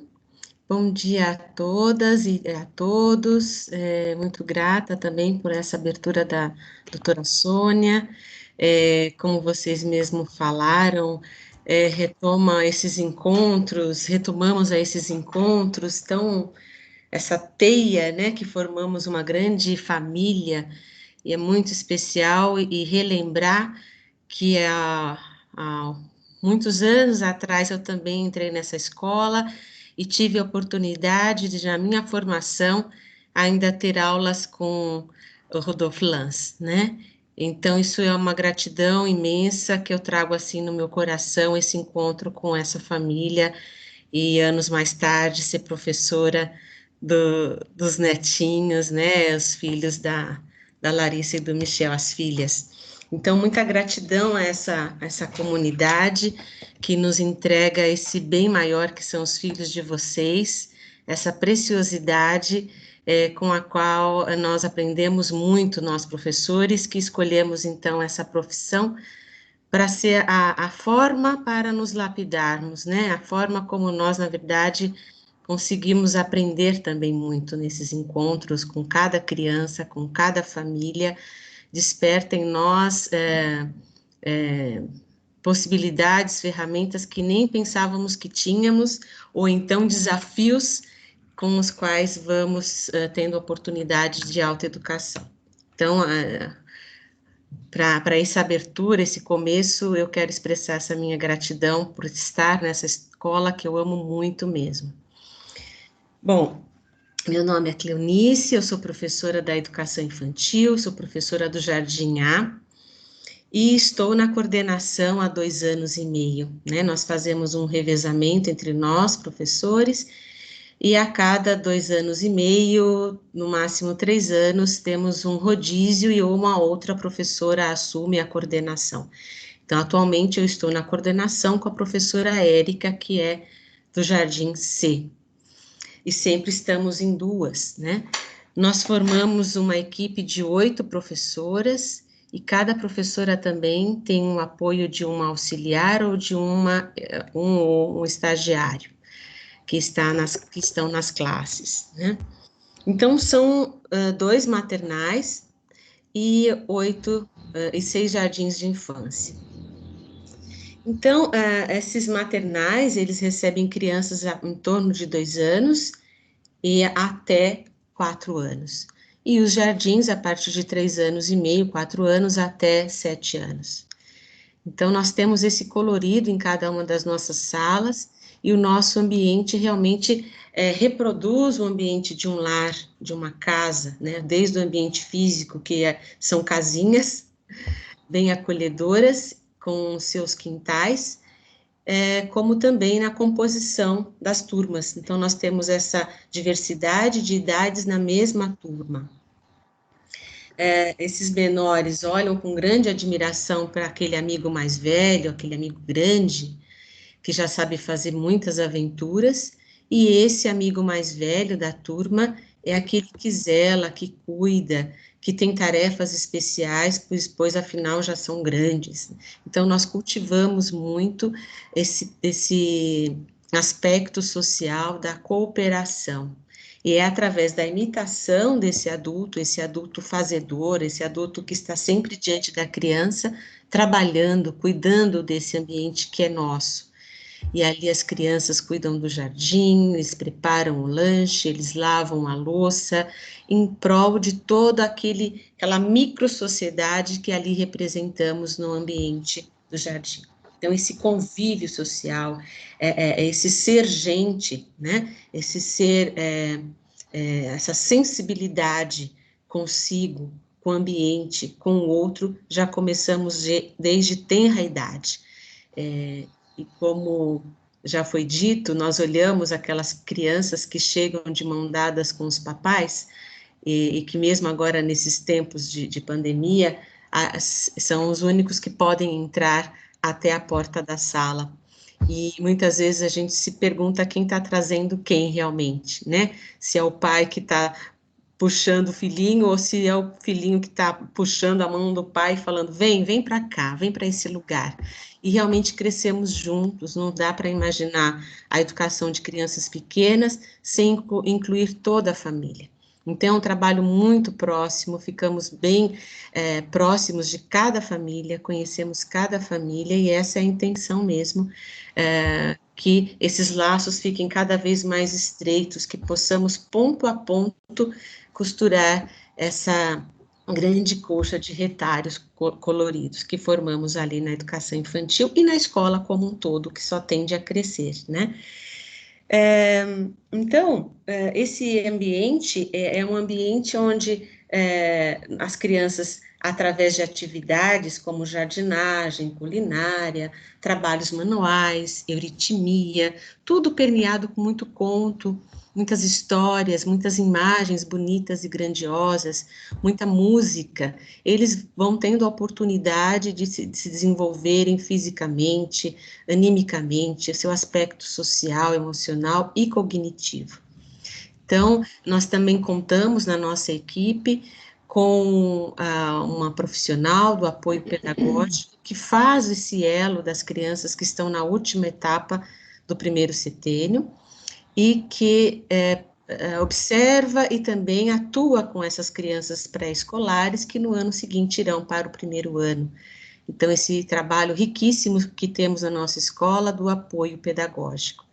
[SPEAKER 4] Bom dia a todas e a todos. Muito grata também por essa abertura da doutora Sônia. Como vocês mesmos falaram, retomamos esses encontros, então, essa teia, né, que formamos uma grande família, e é muito especial, e relembrar que há muitos anos atrás eu também entrei nessa escola e tive a oportunidade de, na minha formação, ainda ter aulas com o Rodolphe Lanz, né? Então, isso é uma gratidão imensa que eu trago assim no meu coração, esse encontro com essa família, e anos mais tarde ser professora dos netinhos, né, os filhos da Larissa e do Michel, as filhas. Então, muita gratidão a essa comunidade que nos entrega esse bem maior que são os filhos de vocês, essa preciosidade com a qual nós aprendemos muito, nós professores, que escolhemos, então, essa profissão para ser a forma para nos lapidarmos, né? A forma como nós, na verdade, conseguimos aprender também muito nesses encontros com cada criança, com cada família, desperta em nós possibilidades, ferramentas que nem pensávamos que tínhamos, ou então desafios com os quais vamos tendo oportunidade de autoeducação. Então, para essa abertura, esse começo, eu quero expressar essa minha gratidão por estar nessa escola que eu amo muito mesmo. Bom, meu nome é Cleonice, eu sou professora da Educação Infantil, sou professora do Jardim A, e estou na coordenação há 2 anos e meio, né? Nós fazemos um revezamento entre nós, professores, e a cada 2 anos e meio, no máximo 3 anos, temos um rodízio e uma outra professora assume a coordenação. Então, atualmente eu estou na coordenação com a professora Érica, que é do Jardim C. E sempre estamos em 2, né? Nós formamos uma equipe de 8 professoras, e cada professora também tem um apoio de uma auxiliar ou de um estagiário que estão nas classes, né? Então, são 2 maternais e 6 jardins de infância. Então, esses maternais, eles recebem crianças em torno de 2 anos e até 4 anos. E os jardins, a partir de 3 anos e meio, 4 anos, até 7 anos. Então, nós temos esse colorido em cada uma das nossas salas, e o nosso ambiente realmente reproduz o ambiente de um lar, de uma casa, né? Desde o ambiente físico, que são casinhas bem acolhedoras, com seus quintais, como também na composição das turmas. Então, nós temos essa diversidade de idades na mesma turma. Esses menores olham com grande admiração para aquele amigo mais velho, aquele amigo grande, que já sabe fazer muitas aventuras, e esse amigo mais velho da turma é aquele que zela, que cuida, que tem tarefas especiais, pois afinal já são grandes. Então, nós cultivamos muito esse aspecto social da cooperação. E é através da imitação desse adulto, esse adulto fazedor, esse adulto que está sempre diante da criança, trabalhando, cuidando desse ambiente que é nosso. E ali as crianças cuidam do jardim, eles preparam o lanche, eles lavam a louça, em prol de toda aquela micro-sociedade que ali representamos no ambiente do jardim. Então, esse convívio social, esse ser gente, né? Esse ser, essa sensibilidade consigo, com o ambiente, com o outro, já começamos desde tenra idade. E como já foi dito, nós olhamos aquelas crianças que chegam de mão dadas com os papais, e que mesmo agora nesses tempos de pandemia, são os únicos que podem entrar até a porta da sala. E muitas vezes a gente se pergunta quem está trazendo quem realmente, né? Se é o pai que está puxando o filhinho, ou se é o filhinho que está puxando a mão do pai, falando, vem para cá, vem para esse lugar. E realmente crescemos juntos, não dá para imaginar a educação de crianças pequenas sem incluir toda a família. Então, é um trabalho muito próximo, ficamos bem próximos de cada família, conhecemos cada família, e essa é a intenção mesmo, que esses laços fiquem cada vez mais estreitos, que possamos, ponto a ponto, costurar essa grande coxa de retalhos coloridos que formamos ali na educação infantil e na escola como um todo, que só tende a crescer, né? Então, esse ambiente é um ambiente onde as crianças, através de atividades como jardinagem, culinária, trabalhos manuais, euritmia, tudo permeado com muito conto, muitas histórias, muitas imagens bonitas e grandiosas, muita música, eles vão tendo a oportunidade de se desenvolverem fisicamente, animicamente, seu aspecto social, emocional e cognitivo. Então, nós também contamos na nossa equipe com uma profissional do apoio pedagógico que faz esse elo das crianças que estão na última etapa do primeiro setênio e que observa e também atua com essas crianças pré-escolares que no ano seguinte irão para o primeiro ano. Então, esse trabalho riquíssimo que temos na nossa escola do apoio pedagógico.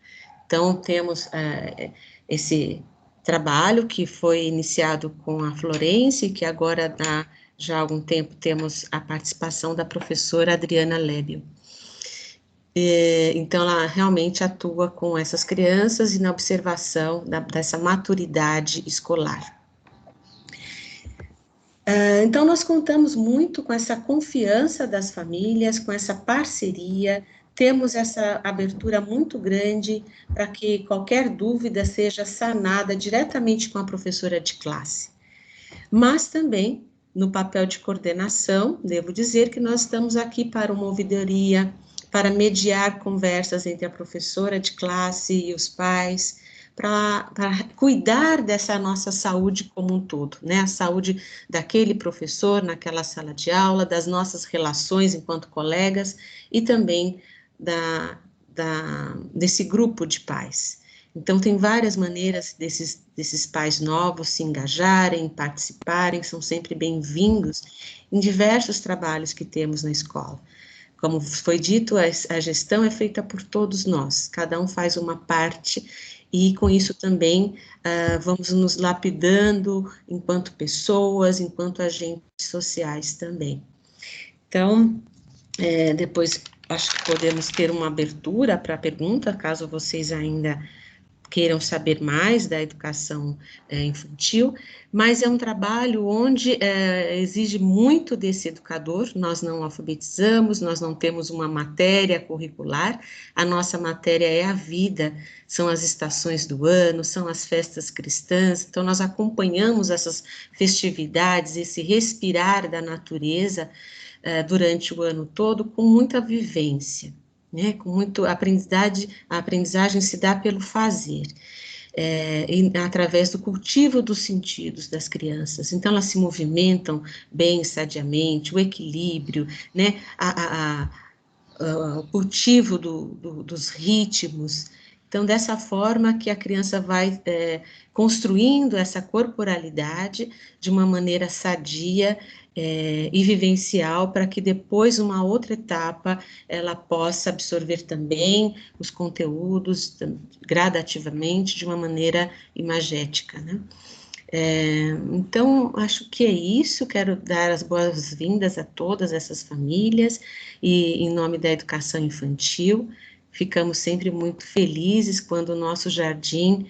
[SPEAKER 4] Então, temos esse trabalho que foi iniciado com a Florence, que agora já há algum tempo temos a participação da professora Adriana Lébio. Então, ela realmente atua com essas crianças e na observação dessa maturidade escolar. Então, nós contamos muito com essa confiança das famílias, com essa parceria, temos essa abertura muito grande para que qualquer dúvida seja sanada diretamente com a professora de classe. Mas também, no papel de coordenação, devo dizer que nós estamos aqui para uma ouvidoria, para mediar conversas entre a professora de classe e os pais, para cuidar dessa nossa saúde como um todo, né? A saúde daquele professor naquela sala de aula, das nossas relações enquanto colegas e também desse grupo de pais. Então, tem várias maneiras desses pais novos se engajarem, participarem, são sempre bem-vindos em diversos trabalhos que temos na escola. Como foi dito, a gestão é feita por todos nós, cada um faz uma parte e com isso também vamos nos lapidando enquanto pessoas, enquanto agentes sociais também. Então, depois acho que podemos ter uma abertura para a pergunta, caso vocês ainda queiram saber mais da educação infantil, mas é um trabalho onde exige muito desse educador, nós não alfabetizamos, nós não temos uma matéria curricular, a nossa matéria é a vida, são as estações do ano, são as festas cristãs, então nós acompanhamos essas festividades, esse respirar da natureza durante o ano todo com muita vivência. Né, com muito a aprendizagem se dá pelo fazer, através do cultivo dos sentidos das crianças. Então, elas se movimentam bem, sadiamente, o equilíbrio, né, o cultivo dos ritmos. Então, dessa forma que a criança vai construindo essa corporalidade de uma maneira sadia e vivencial, para que depois, uma outra etapa, ela possa absorver também os conteúdos gradativamente, de uma maneira imagética, né? Então, acho que é isso, quero dar as boas-vindas a todas essas famílias, e em nome da educação infantil, ficamos sempre muito felizes quando o nosso jardim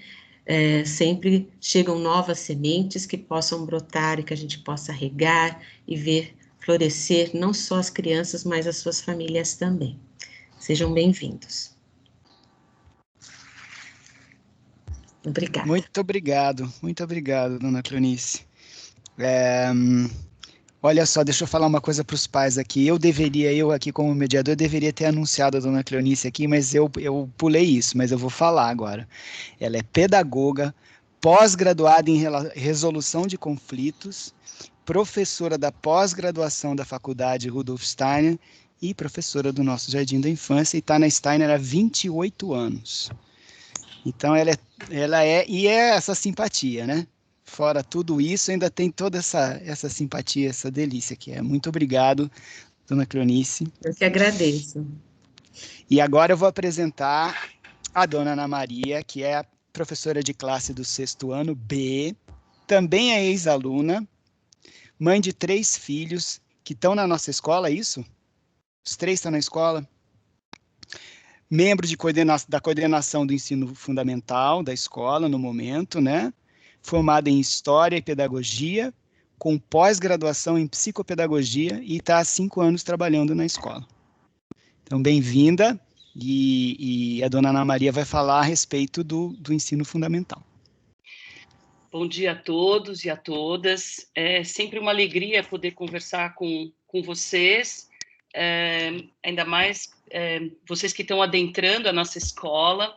[SPEAKER 4] sempre chegam novas sementes que possam brotar e que a gente possa regar e ver florescer não só as crianças, mas as suas famílias também. Sejam bem-vindos. Obrigada.
[SPEAKER 2] Muito obrigado, dona Cleonice. Olha só, deixa eu falar uma coisa para os pais aqui. Eu aqui como mediador, deveria ter anunciado a dona Cleonice aqui, mas eu pulei isso, mas eu vou falar agora. Ela é pedagoga, pós-graduada em resolução de conflitos, professora da pós-graduação da Faculdade Rudolf Steiner e professora do nosso Jardim da Infância, e está na Steiner há 28 anos. Então, ela é essa simpatia, né? Fora tudo isso, ainda tem toda essa simpatia, essa delícia que é. Muito obrigado, dona Cleonice.
[SPEAKER 4] Eu que agradeço.
[SPEAKER 2] E agora eu vou apresentar a dona Ana Maria, que é a professora de classe do 6º ano B, também é ex-aluna, mãe de 3 filhos que estão na nossa escola, é isso? Os 3 estão na escola? Membro da coordenação do ensino fundamental da escola no momento, né? Formada em História e Pedagogia, com pós-graduação em Psicopedagogia e está há 5 anos trabalhando na escola. Então, bem-vinda, e a dona Ana Maria vai falar a respeito do ensino fundamental.
[SPEAKER 6] Bom dia a todos e a todas. É sempre uma alegria poder conversar com vocês, ainda mais vocês que estão adentrando a nossa escola.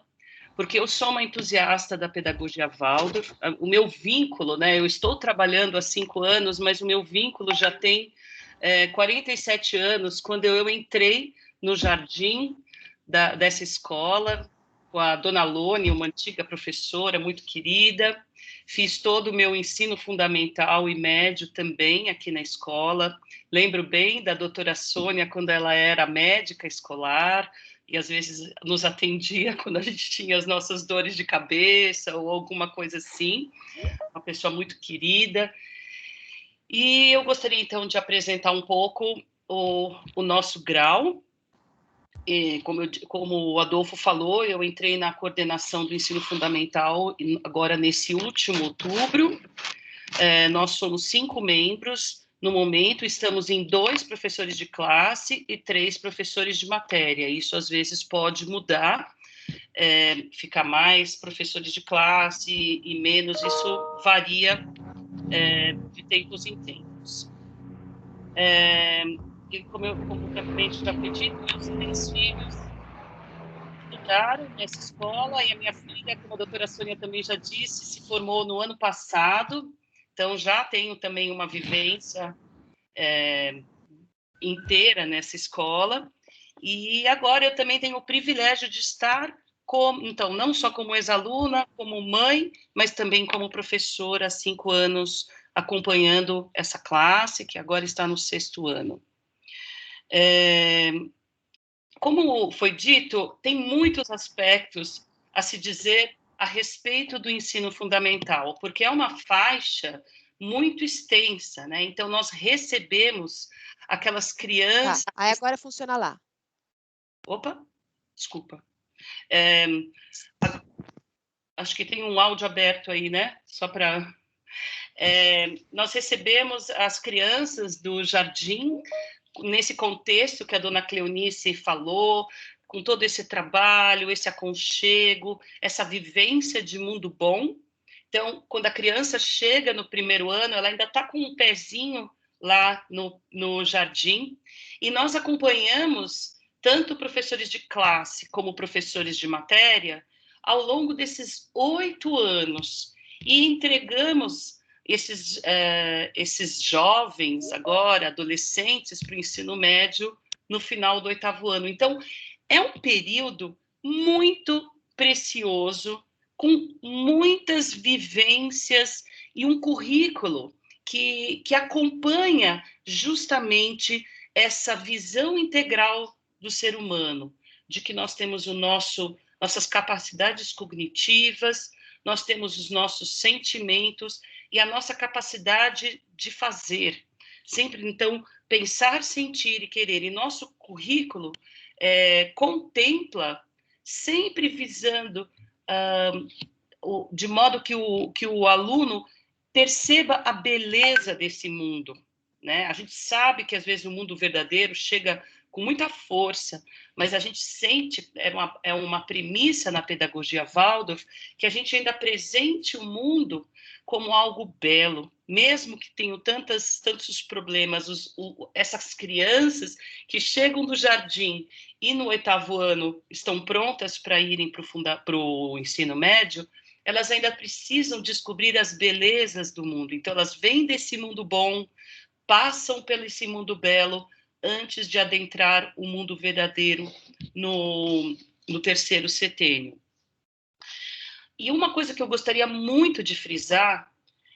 [SPEAKER 6] porque eu sou uma entusiasta da pedagogia Waldorf. O meu vínculo, né, eu estou trabalhando há 5 anos, mas o meu vínculo já tem 47 anos, quando eu entrei no jardim dessa escola, com a dona Lone, uma antiga professora muito querida. Fiz todo o meu ensino fundamental e médio também aqui na escola. Lembro bem da doutora Sônia, quando ela era médica escolar, e às vezes nos atendia quando a gente tinha as nossas dores de cabeça ou alguma coisa assim. Uma pessoa muito querida. E eu gostaria, então, de apresentar um pouco o nosso grau. E, como o Adolfo falou, eu entrei na coordenação do ensino fundamental agora nesse último outubro. Nós somos 5 membros. No momento, estamos em 2 professores de classe e 3 professores de matéria. Isso, às vezes, pode mudar, ficar mais professores de classe e menos. Isso varia de tempos em tempos. E como também já foi dito, meus 3 filhos estudaram nessa escola, e a minha filha, como a doutora Sônia também já disse, se formou no ano passado, então já tenho também uma vivência inteira nessa escola, e agora eu também tenho o privilégio de estar então, não só como ex-aluna, como mãe, mas também como professora há 5 anos, acompanhando essa classe, que agora está no 6º ano. Como foi dito, tem muitos aspectos a se dizer a respeito do ensino fundamental, porque é uma faixa muito extensa, né? Então, nós recebemos aquelas crianças...
[SPEAKER 7] Aí agora funciona lá.
[SPEAKER 6] Opa, desculpa. Acho que tem um áudio aberto aí, né? Só para... nós recebemos as crianças do jardim, nesse contexto que a dona Cleonice falou, com todo esse trabalho, esse aconchego, essa vivência de mundo bom. Então, quando a criança chega no 1º ano, ela ainda está com um pezinho lá no jardim, e nós acompanhamos tanto professores de classe como professores de matéria ao longo desses 8 anos, e entregamos esses jovens, agora, adolescentes, para o ensino médio no final do 8º ano. Então, é um período muito precioso, com muitas vivências e um currículo que acompanha justamente essa visão integral do ser humano, de que nós temos nossas capacidades cognitivas, nós temos os nossos sentimentos e a nossa capacidade de fazer. Sempre, então, pensar, sentir e querer. E nosso currículo contempla, sempre visando, de modo que o aluno perceba a beleza desse mundo, né? A gente sabe que, às vezes, o mundo verdadeiro chega com muita força, mas a gente sente, é uma premissa na pedagogia Waldorf, que a gente ainda apresente o mundo como algo belo, mesmo que tenham tantos problemas. Essas crianças que chegam do jardim e no 8º ano estão prontas para irem para o ensino médio, elas ainda precisam descobrir as belezas do mundo. Então, elas vêm desse mundo bom, passam pelo esse mundo belo, antes de adentrar o mundo verdadeiro no 3º setênio. E uma coisa que eu gostaria muito de frisar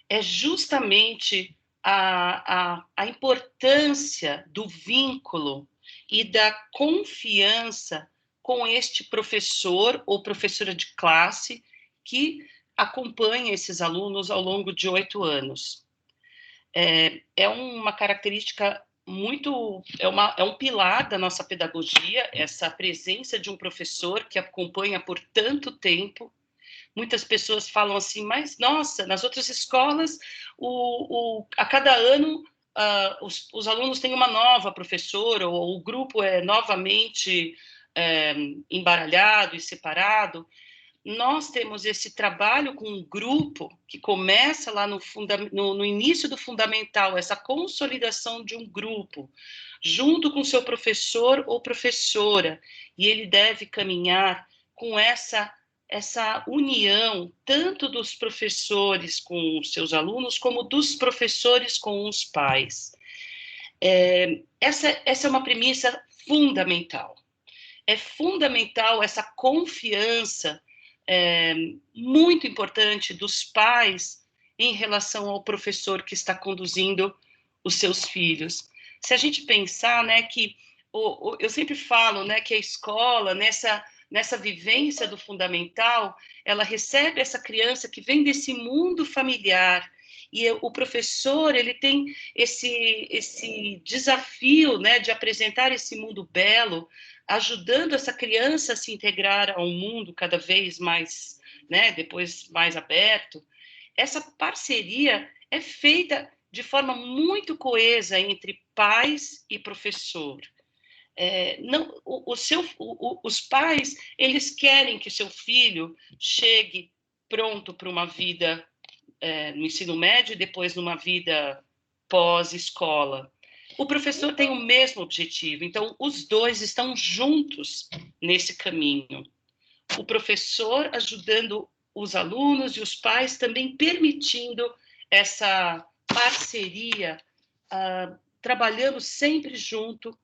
[SPEAKER 6] é justamente a importância do vínculo e da confiança com este professor ou professora de classe que acompanha esses alunos ao longo de 8 anos. É uma característica muito... É um pilar da nossa pedagogia, essa presença de um professor que acompanha por tanto tempo. Muitas pessoas falam assim, mas, nossa, nas outras escolas, a cada ano, os alunos têm uma nova professora, ou o grupo é novamente embaralhado e separado. Nós temos esse trabalho com um grupo que começa lá no início do fundamental, essa consolidação de um grupo, junto com seu professor ou professora, e ele deve caminhar com essa essa união tanto dos professores com os seus alunos, como dos professores com os pais. Essa é uma premissa fundamental. É fundamental essa confiança muito importante dos pais em relação ao professor que está conduzindo os seus filhos. Se a gente pensar, né, que eu sempre falo, né, que a escola, nessa vivência do fundamental, ela recebe essa criança que vem desse mundo familiar, e o professor, ele tem esse desafio, né, de apresentar esse mundo belo, ajudando essa criança a se integrar ao mundo cada vez mais, né, depois mais aberto. Essa parceria é feita de forma muito coesa entre pais e professor. Os pais, eles querem que seu filho chegue pronto para uma vida no ensino médio e depois numa vida pós-escola. O professor tem o mesmo objetivo, então os dois estão juntos nesse caminho. O professor ajudando os alunos e os pais também permitindo essa parceria, trabalhando sempre junto.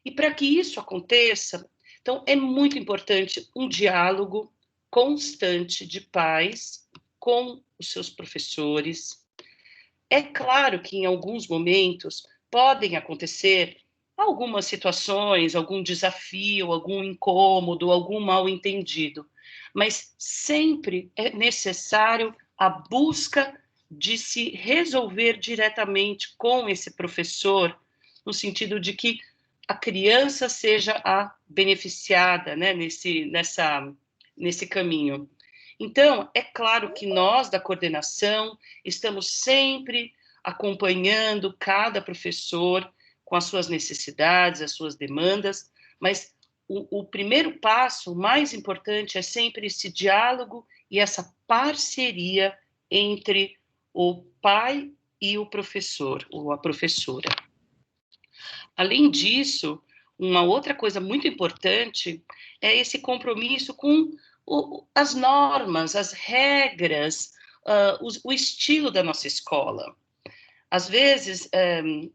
[SPEAKER 6] E para que isso aconteça, então é muito importante um diálogo constante de pais com os seus professores. É claro que em alguns momentos podem acontecer algumas situações, algum desafio, algum incômodo, algum mal-entendido, mas sempre é necessário a busca de se resolver diretamente com esse professor, no sentido de que a criança seja a beneficiada, né, nesse caminho. Então, é claro que nós, da coordenação, estamos sempre acompanhando cada professor com as suas necessidades, as suas demandas, mas o primeiro passo, o mais importante, é sempre esse diálogo e essa parceria entre o pai e o professor, ou a professora. Além disso, uma outra coisa muito importante é esse compromisso com as normas, as regras, o estilo da nossa escola. Às vezes,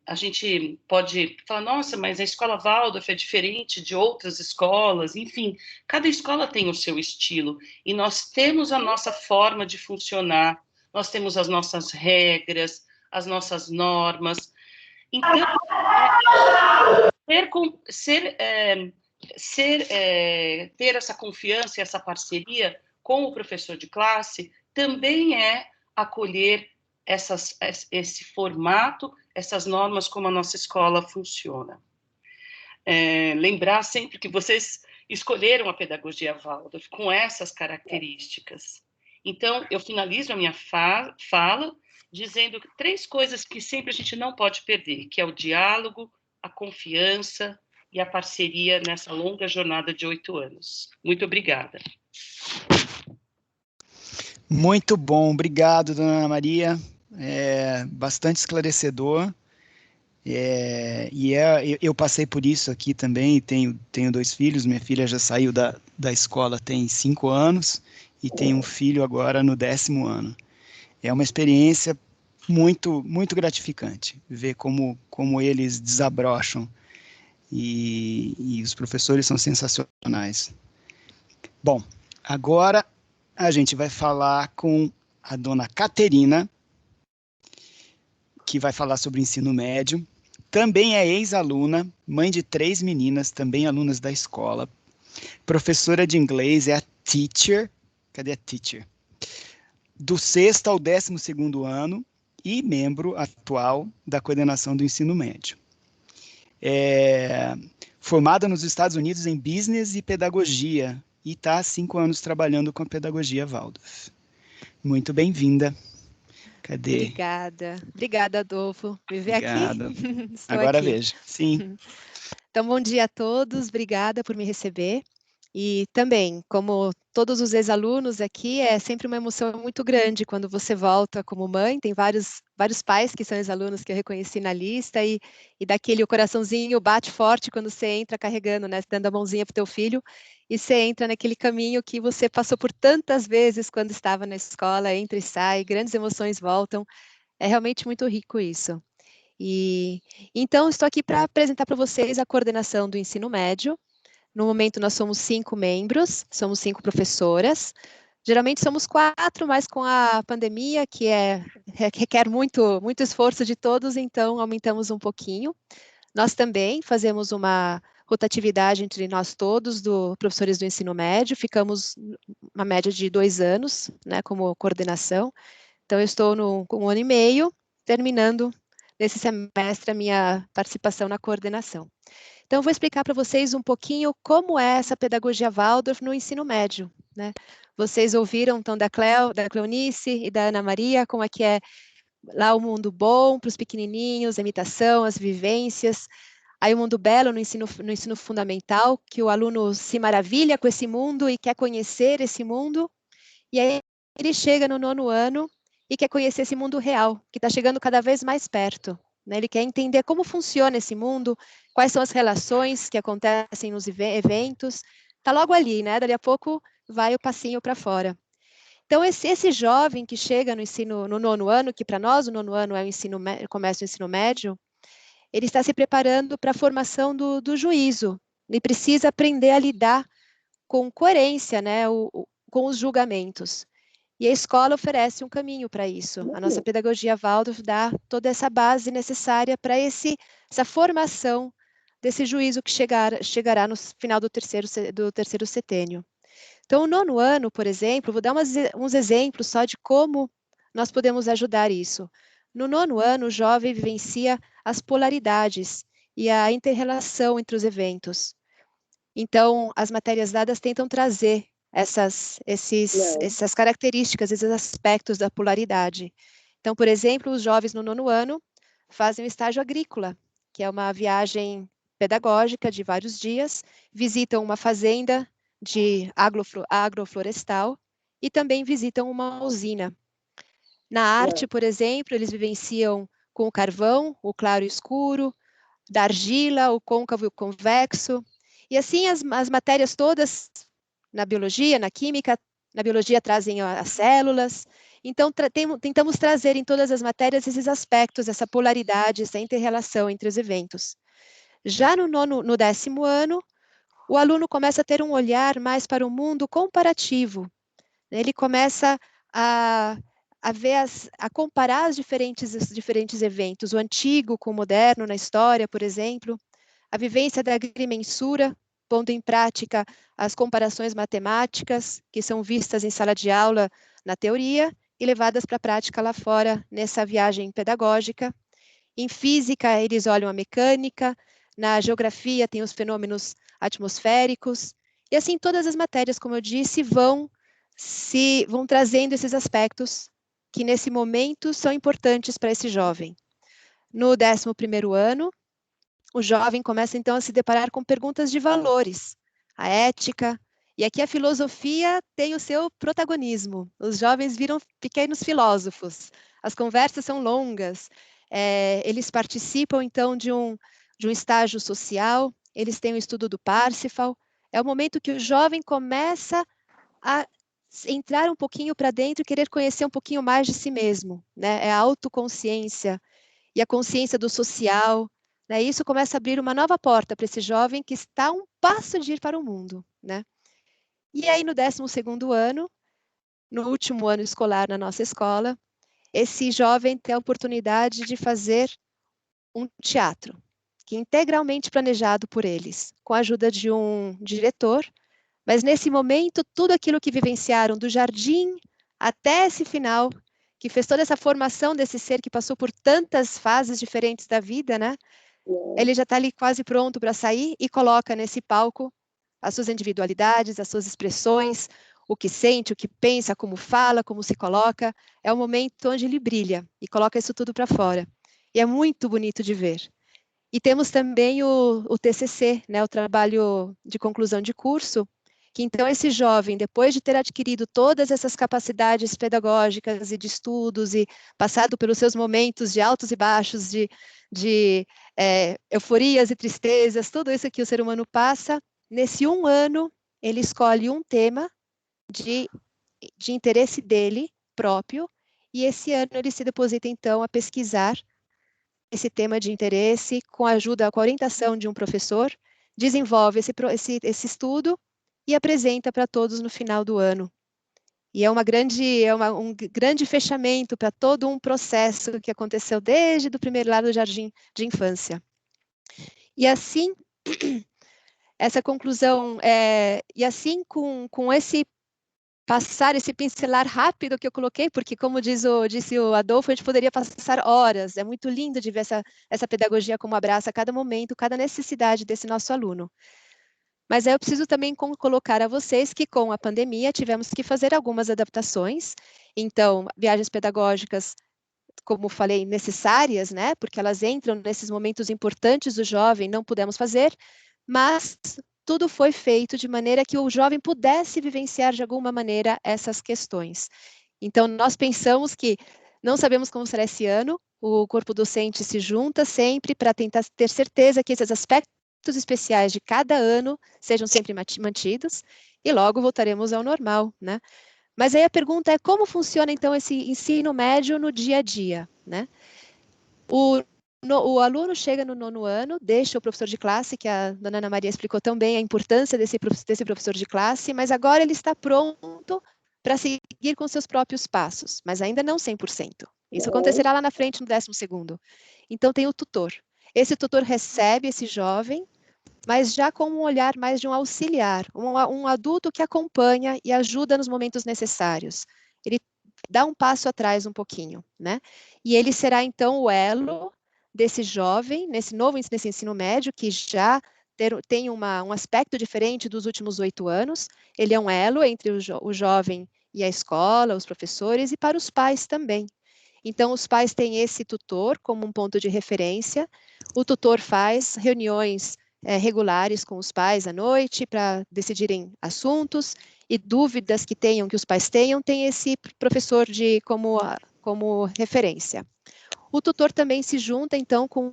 [SPEAKER 6] a gente pode falar, nossa, mas a escola Waldorf é diferente de outras escolas. Enfim, cada escola tem o seu estilo e nós temos a nossa forma de funcionar, nós temos as nossas regras, as nossas normas. Então, ter essa confiança e essa parceria com o professor de classe também é acolher esse formato, essas normas, como a nossa escola funciona. Lembrar sempre que vocês escolheram a pedagogia Waldorf com essas características. Então, eu finalizo a minha fala dizendo 3 coisas que sempre a gente não pode perder, que é o diálogo, a confiança e a parceria nessa longa jornada de 8 anos. Muito obrigada.
[SPEAKER 2] Muito bom, obrigado, dona Ana Maria. Bastante esclarecedor. Eu passei por isso aqui também, tenho 2 filhos, minha filha já saiu da escola tem 5 anos e tenho um filho agora no 10º ano. É uma experiência muito, muito gratificante, ver como eles desabrocham e os professores são sensacionais. Bom, agora a gente vai falar com a dona Caterina, que vai falar sobre o ensino médio. Também é ex-aluna, mãe de 3 meninas, também alunas da escola. Professora de inglês, é a teacher. Cadê a teacher? Do 6º ao 12º ano e membro atual da coordenação do ensino médio. Formada nos Estados Unidos em Business e Pedagogia e está há 5 anos trabalhando com a pedagogia Waldorf. Muito bem-vinda. Cadê?
[SPEAKER 7] Obrigada, Adolfo. Me vê aqui?
[SPEAKER 2] Agora
[SPEAKER 7] aqui.
[SPEAKER 2] vejo, sim.
[SPEAKER 7] Então, bom dia a todos, obrigada por me receber. E também, como todos os ex-alunos aqui, é sempre uma emoção muito grande quando você volta como mãe. Tem vários pais que são ex-alunos que eu reconheci na lista, e daquele o coraçãozinho bate forte quando você entra carregando, né, dando a mãozinha para o teu filho, e você entra naquele caminho que você passou por tantas vezes quando estava na escola, entra e sai, grandes emoções voltam. É realmente muito rico isso. E então, estou aqui para apresentar para vocês a coordenação do ensino médio. No momento, nós somos 5 membros, somos 5 professoras. Geralmente somos 4, mas com a pandemia, que requer muito esforço de todos, então aumentamos um pouquinho. Nós também fazemos uma rotatividade entre nós todos, professores do ensino médio, ficamos uma média de 2 anos, né, como coordenação. Então, eu estou com 1 ano e meio, terminando nesse semestre a minha participação na coordenação. Então, eu vou explicar para vocês um pouquinho como é essa pedagogia Waldorf no ensino médio, né? Vocês ouviram, então, da Cleonice e da Ana Maria, como é que é lá o mundo bom para os pequenininhos, a imitação, as vivências. Aí o mundo belo no ensino fundamental, que o aluno se maravilha com esse mundo e quer conhecer esse mundo. E aí ele chega no 9º ano e quer conhecer esse mundo real, que está chegando cada vez mais perto, né? Ele quer entender como funciona esse mundo, quais são as relações que acontecem nos eventos. Está logo ali, né? Dali a pouco vai o passinho para fora. Então, esse jovem que chega no 9º ano, que para nós o 9º ano é começa o ensino médio, ele está se preparando para a formação do juízo. Ele precisa aprender a lidar com coerência, né? Com os julgamentos. E a escola oferece um caminho para isso. A nossa pedagogia Waldorf dá toda essa base necessária para essa formação desse juízo que chegará no final do terceiro setênio. Então, o 9º ano, por exemplo, vou dar uns exemplos só de como nós podemos ajudar isso. No 9º ano, o jovem vivencia as polaridades e a inter-relação entre os eventos. Então, as matérias dadas tentam trazer essas características, esses aspectos da polaridade. Então, por exemplo, os jovens no 9º ano fazem o estágio agrícola, que é uma viagem pedagógica de vários dias, visitam uma fazenda de agroflorestal e também visitam uma usina. Na arte, por exemplo, eles vivenciam com o carvão, o claro e escuro, da argila, o côncavo e o convexo. E assim as matérias todas, na biologia, na química, na biologia trazem as células. Então, tentamos trazer em todas as matérias esses aspectos, essa polaridade, essa inter-relação entre os eventos. Já no 10º ano, o aluno começa a ter um olhar mais para o mundo comparativo. Ele começa a comparar os diferentes eventos, o antigo com o moderno na história, por exemplo, a vivência da agrimensura, pondo em prática as comparações matemáticas, que são vistas em sala de aula na teoria e levadas para a prática lá fora, nessa viagem pedagógica. Em física, eles olham a mecânica, na geografia tem os fenômenos atmosféricos, e assim todas as matérias, como eu disse, vão trazendo esses aspectos que nesse momento são importantes para esse jovem. No 11º ano, o jovem começa então a se deparar com perguntas de valores, a ética, e aqui a filosofia tem o seu protagonismo. Os jovens viram pequenos filósofos, as conversas são longas, eles participam então de um estágio social, eles têm o estudo do Parsifal, é o momento que o jovem começa a entrar um pouquinho para dentro e querer conhecer um pouquinho mais de si mesmo, né? É a autoconsciência e a consciência do social, né? Isso começa a abrir uma nova porta para esse jovem que está a um passo de ir para o mundo, né? E aí no 12º ano, no último ano escolar na nossa escola, esse jovem tem a oportunidade de fazer um teatro, que é integralmente planejado por eles, com a ajuda de um diretor. Mas nesse momento, tudo aquilo que vivenciaram do jardim até esse final, que fez toda essa formação desse ser que passou por tantas fases diferentes da vida, né? Ele já está ali quase pronto para sair e coloca nesse palco as suas individualidades, as suas expressões, o que sente, o que pensa, como fala, como se coloca. É o momento onde ele brilha e coloca isso tudo para fora. E é muito bonito de ver. E temos também o TCC, né, o trabalho de conclusão de curso, que então esse jovem, depois de ter adquirido todas essas capacidades pedagógicas e de estudos e passado pelos seus momentos de altos e baixos, de euforias e tristezas, tudo isso que o ser humano passa, nesse 1 ano, ele escolhe um tema de interesse dele próprio, e esse ano ele se deposita, então, a pesquisar esse tema de interesse com a ajuda, com a orientação de um professor, desenvolve esse estudo e apresenta para todos no final do ano. E é um grande fechamento para todo um processo que aconteceu desde o primeiro lá do jardim de infância. E assim, essa conclusão, e assim com esse passar, esse pincelar rápido que eu coloquei, porque como disse o Adolfo, a gente poderia passar horas, é muito lindo de ver essa pedagogia como abraça cada momento, cada necessidade desse nosso aluno. Mas aí eu preciso também colocar a vocês que com a pandemia tivemos que fazer algumas adaptações, então viagens pedagógicas, como falei, necessárias, né, porque elas entram nesses momentos importantes do jovem, não pudemos fazer, mas tudo foi feito de maneira que o jovem pudesse vivenciar de alguma maneira essas questões. Então, nós pensamos que não sabemos como será esse ano, o corpo docente se junta sempre para tentar ter certeza que esses aspectos especiais de cada ano sejam sempre mantidos, e logo voltaremos ao normal, né? Mas aí a pergunta é como funciona, então, esse ensino médio no dia a dia, né? O aluno chega no 9º ano, deixa o professor de classe, que a dona Ana Maria explicou tão bem a importância desse professor de classe, mas agora ele está pronto para seguir com seus próprios passos, mas ainda não 100%. Isso acontecerá lá na frente, no 12º. Então, tem o tutor. Esse tutor recebe esse jovem, mas já com um olhar mais de um auxiliar, um adulto que acompanha e ajuda nos momentos necessários. Ele dá um passo atrás um pouquinho, né? E ele será, então, o elo desse jovem, nesse ensino médio, que já tem um aspecto diferente dos últimos 8 anos. Ele é um elo entre o jovem e a escola, os professores, e para os pais também. Então, os pais têm esse tutor como um ponto de referência. O tutor faz reuniões regulares com os pais à noite para decidirem assuntos e dúvidas que os pais tenham, tem esse professor como referência. O tutor também se junta, então, com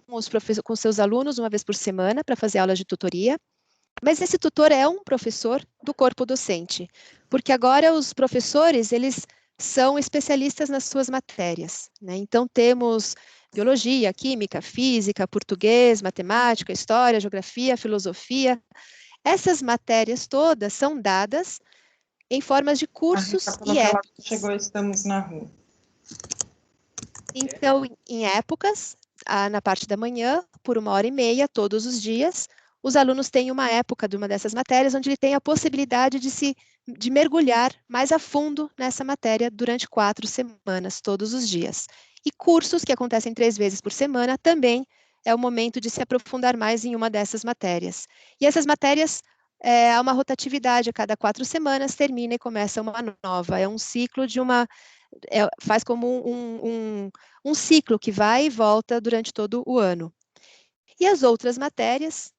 [SPEAKER 7] seus alunos uma vez por semana para fazer aulas de tutoria, mas esse tutor é um professor do corpo docente, porque agora os professores, eles são especialistas nas suas matérias, né? Então, temos biologia, química, física, português, matemática, história, geografia, filosofia. Essas matérias todas são dadas em formas de cursos e épocas.
[SPEAKER 8] Chegou, estamos na rua.
[SPEAKER 7] Então, em épocas, na parte da manhã, por 1h30, todos os dias, os alunos têm uma época de uma dessas matérias onde ele tem a possibilidade de mergulhar mais a fundo nessa matéria durante 4 semanas, todos os dias. E cursos que acontecem 3 vezes por semana também é o momento de se aprofundar mais em uma dessas matérias. E essas matérias, há uma rotatividade, a cada 4 semanas termina e começa uma nova. É um ciclo faz como um ciclo que vai e volta durante todo o ano. E as outras matérias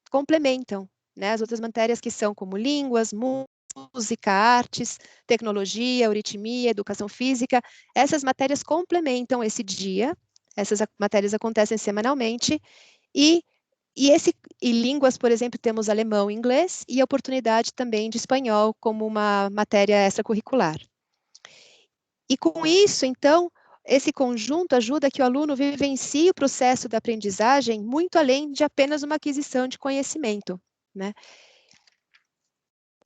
[SPEAKER 7] complementam, né? As outras matérias que são como línguas, música, artes, tecnologia, aritmia, educação física, essas matérias complementam esse dia, essas matérias acontecem semanalmente, e línguas, por exemplo, temos alemão e inglês, e a oportunidade também de espanhol como uma matéria extracurricular. E com isso, então, esse conjunto ajuda que o aluno vivencie o processo da aprendizagem muito além de apenas uma aquisição de conhecimento, né?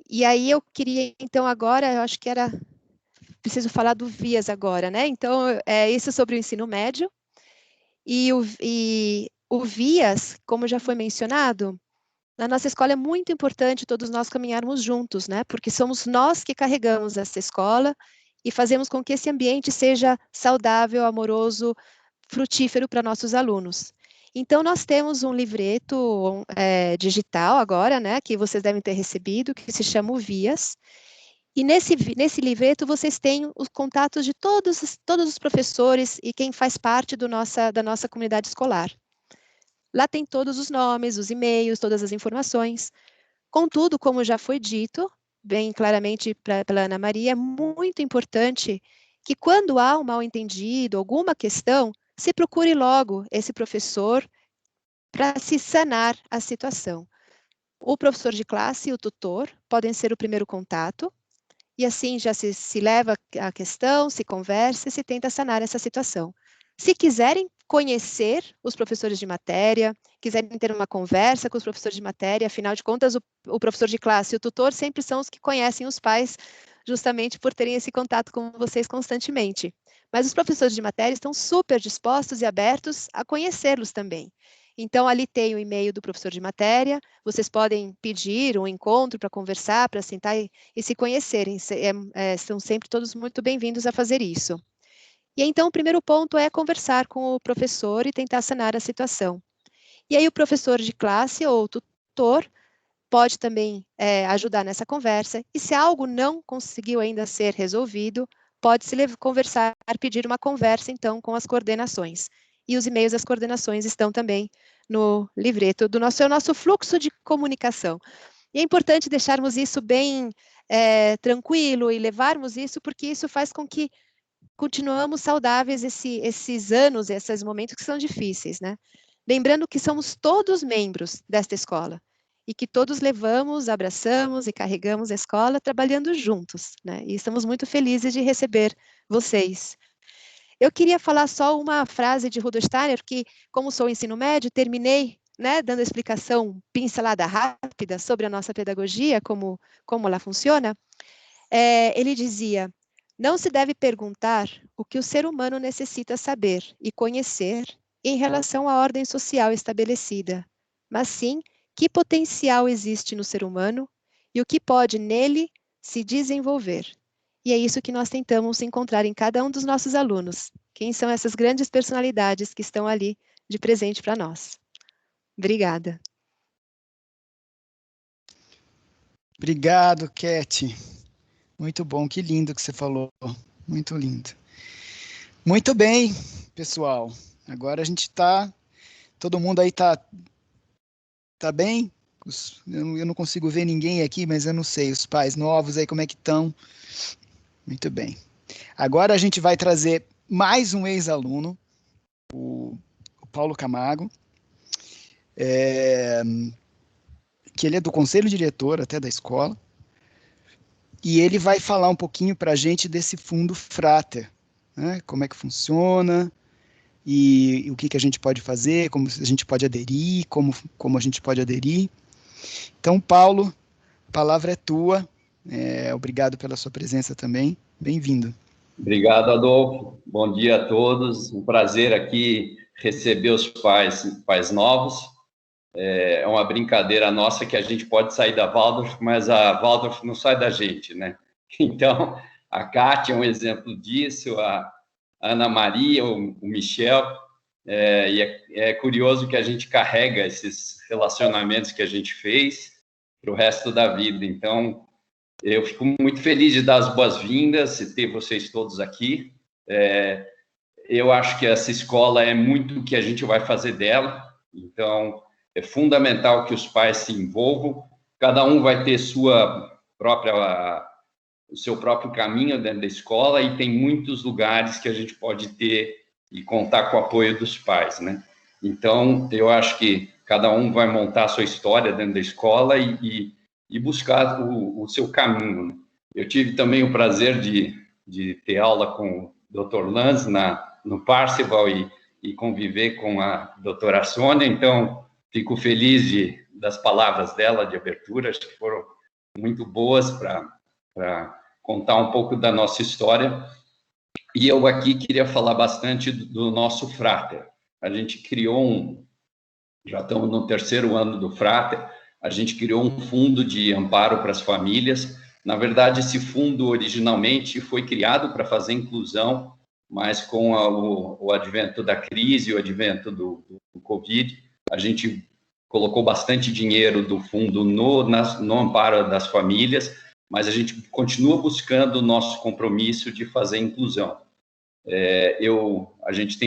[SPEAKER 7] E aí eu queria, então, agora, eu acho que preciso falar do VIAS agora, né? Então, isso sobre o ensino médio. E o VIAS, como já foi mencionado, na nossa escola é muito importante todos nós caminharmos juntos, né? Porque somos nós que carregamos essa escola e fazemos com que esse ambiente seja saudável, amoroso, frutífero para nossos alunos. Então, nós temos um livreto digital agora, né, que vocês devem ter recebido, que se chama o VIAS. E nesse livreto vocês têm os contatos de todos os professores e quem faz parte da nossa comunidade escolar. Lá tem todos os nomes, os e-mails, todas as informações. Contudo, como já foi dito, bem claramente pela Ana Maria, é muito importante que quando há um mal-entendido, alguma questão, se procure logo esse professor para se sanar a situação. O professor de classe e o tutor podem ser o primeiro contato, e assim já se leva a questão, se conversa e se tenta sanar essa situação. Se quiserem conhecer os professores de matéria, quiserem ter uma conversa com os professores de matéria, afinal de contas, o professor de classe e o tutor sempre são os que conhecem os pais, justamente por terem esse contato com vocês constantemente. Mas os professores de matéria estão super dispostos e abertos a conhecê-los também. Então, ali tem o e-mail do professor de matéria, vocês podem pedir um encontro para conversar, para sentar e se conhecerem. São sempre todos muito bem-vindos a fazer isso. E então, o primeiro ponto é conversar com o professor e tentar sanar a situação. E aí, o professor de classe ou o tutor pode também ajudar nessa conversa, e se algo não conseguiu ainda ser resolvido, pode-se conversar, pedir uma conversa, então, com as coordenações. E os e-mails das coordenações estão também no livreto do nosso fluxo de comunicação. E é importante deixarmos isso bem tranquilo e levarmos isso, porque isso faz com que continuamos saudáveis esses anos, esses momentos que são difíceis, né? Lembrando que somos todos membros desta escola e que todos levamos, abraçamos e carregamos a escola trabalhando juntos, né? E estamos muito felizes de receber vocês. Eu queria falar só uma frase de Rudolf Steiner, que, como sou ensino médio, terminei, né, dando a explicação pincelada rápida sobre a nossa pedagogia, como ela funciona. Ele dizia: não se deve perguntar o que o ser humano necessita saber e conhecer em relação à ordem social estabelecida, mas sim que potencial existe no ser humano e o que pode nele se desenvolver. E é isso que nós tentamos encontrar em cada um dos nossos alunos. Quem são essas grandes personalidades que estão ali de presente para nós. Obrigada.
[SPEAKER 2] Obrigado, Cat. Muito bom, que lindo que você falou. Muito lindo. Muito bem, pessoal. Agora a gente está... Todo mundo aí está bem? Eu não consigo ver ninguém aqui, mas eu não sei. Os pais novos aí, como é que estão? Muito bem. Agora a gente vai trazer mais um ex-aluno, o Paulo Camargo, que ele é do conselho diretor até da escola, e ele vai falar um pouquinho para a gente desse fundo Frater, né? Como é que funciona, e o que a gente pode fazer, como a gente pode aderir, como a gente pode aderir. Então, Paulo, a palavra é tua. Obrigado pela sua presença também. Bem-vindo.
[SPEAKER 8] Obrigado, Adolfo. Bom dia a todos. Um prazer aqui receber os pais novos. É uma brincadeira nossa que a gente pode sair da Waldorf, mas a Waldorf não sai da gente, né? Então, a Kátia é um exemplo disso, a Ana Maria, o Michel, e é curioso que a gente carrega esses relacionamentos que a gente fez para o resto da vida. Então, eu fico muito feliz de dar as boas-vindas e ter vocês todos aqui. Eu acho que essa escola é muito o que a gente vai fazer dela, então é fundamental que os pais se envolvam, cada um vai ter o seu próprio caminho dentro da escola e tem muitos lugares que a gente pode ter e contar com o apoio dos pais, né? Então, eu acho que cada um vai montar a sua história dentro da escola e buscar o seu caminho, né? Eu tive também o prazer de ter aula com o Dr. Lanz no Parzival e conviver com a doutora Sônia, então fico feliz das palavras dela de abertura, acho que foram muito boas para contar um pouco da nossa história. E eu aqui queria falar bastante do nosso Frater. A gente criou já estamos no 3º ano do Frater, a gente criou um fundo de amparo para as famílias. Na verdade, esse fundo originalmente foi criado para fazer inclusão, mas com o advento da crise, o advento do Covid, a gente colocou bastante dinheiro do fundo no amparo das famílias, mas a gente continua buscando o nosso compromisso de fazer inclusão. A gente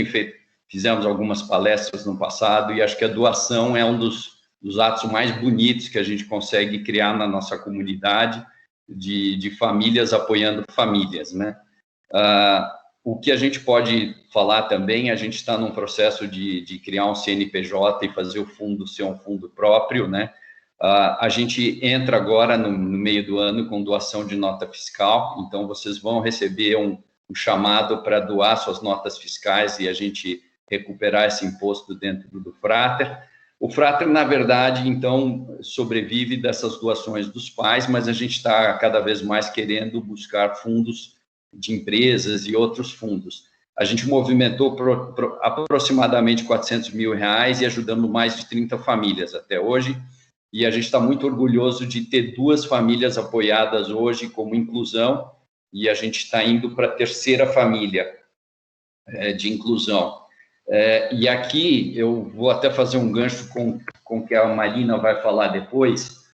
[SPEAKER 8] fizemos algumas palestras no passado e acho que a doação é um dos atos mais bonitos que a gente consegue criar na nossa comunidade, de famílias apoiando famílias, né? O que a gente pode falar também, a gente está num processo de criar um CNPJ e fazer o fundo ser um fundo próprio, né? A gente entra agora no meio do ano com doação de nota fiscal, então vocês vão receber um chamado para doar suas notas fiscais e a gente recuperar esse imposto dentro do Frater. O Frater, na verdade, então, sobrevive dessas doações dos pais, mas a gente está cada vez mais querendo buscar fundos de empresas e outros fundos. A gente movimentou aproximadamente R$400 mil e ajudamos mais de 30 famílias até hoje, e a gente está muito orgulhoso de ter 2 famílias apoiadas hoje como inclusão, e a gente está indo para a 3ª família de inclusão. E aqui eu vou até fazer um gancho com o que a Marina vai falar depois.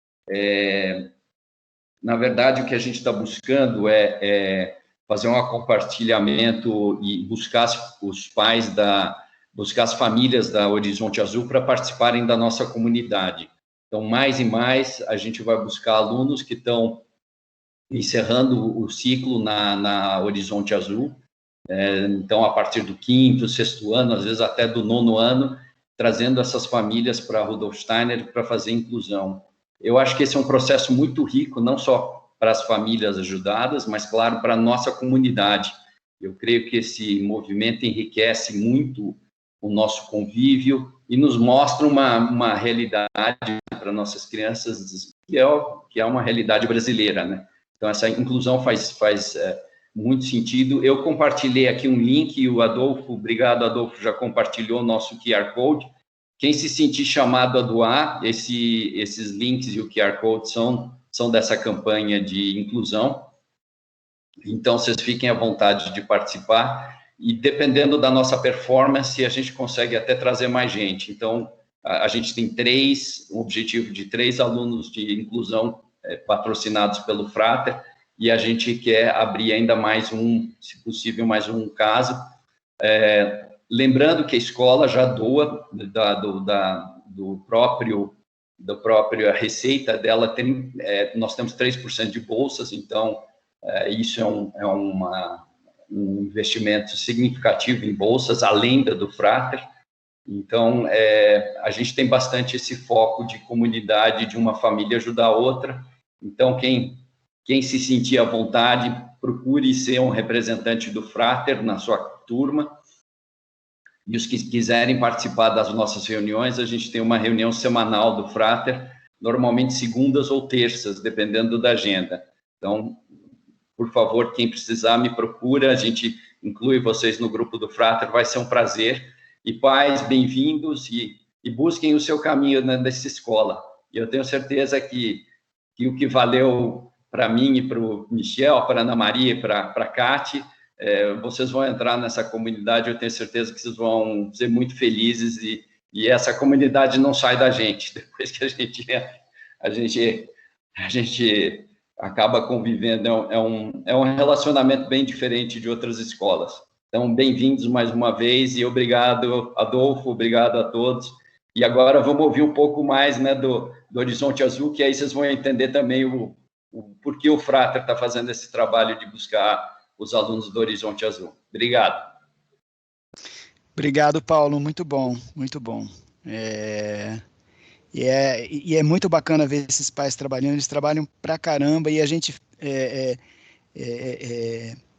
[SPEAKER 8] Na verdade, o que a gente está buscando é fazer um compartilhamento e buscar os pais buscar as famílias da Horizonte Azul para participarem da nossa comunidade. Então, mais e mais, a gente vai buscar alunos que estão encerrando o ciclo na Horizonte Azul. Então, a partir do 5º, 6º ano, às vezes até do 9º ano, trazendo essas famílias para a Rudolf Steiner para fazer inclusão. Eu acho que esse é um processo muito rico, não só para as famílias ajudadas, mas, claro, para a nossa comunidade. Eu creio que esse movimento enriquece muito o nosso convívio e nos mostra uma realidade para nossas crianças que é uma realidade brasileira, né? Então, essa inclusão faz muito sentido. Eu compartilhei aqui um link, e o Adolfo, obrigado, Adolfo, já compartilhou o nosso QR Code. Quem se sentir chamado a doar, esses links e o QR Code são dessa campanha de inclusão. Então, vocês fiquem à vontade de participar. E, dependendo da nossa performance, a gente consegue até trazer mais gente. Então, a gente tem um objetivo de 3 alunos de inclusão patrocinados pelo Frater, e a gente quer abrir ainda mais se possível, mais um caso. Lembrando que a escola já doa do próprio receita dela, nós temos 3% de bolsas, então isso é um investimento significativo em bolsas, além do Frater. Então, a gente tem bastante esse foco de comunidade, de uma família ajudar a outra. Então, quem se sentir à vontade, procure ser um representante do Frater na sua turma. E os que quiserem participar das nossas reuniões, a gente tem uma reunião semanal do Frater, normalmente segundas ou terças, dependendo da agenda. Então, por favor, quem precisar, me procura, a gente inclui vocês no grupo do Frater, vai ser um prazer. E pais, bem-vindos, e busquem o seu caminho nessa escola. E eu tenho certeza que o que valeu para mim e para o Michel, para a Ana Maria e para a Cate, vocês vão entrar nessa comunidade, eu tenho certeza que vocês vão ser muito felizes, e essa comunidade não sai da gente, depois que a gente acaba convivendo, é um relacionamento bem diferente de outras escolas. Então, bem-vindos mais uma vez, e obrigado, Adolfo, obrigado a todos. E agora vamos ouvir um pouco mais, né, do Horizonte Azul, que aí vocês vão entender também o porquê o Frater está fazendo esse trabalho de buscar os alunos do Horizonte Azul. Obrigado.
[SPEAKER 2] Obrigado, Paulo, muito bom, muito bom. E é muito bacana ver esses pais trabalhando, eles trabalham pra caramba, e a gente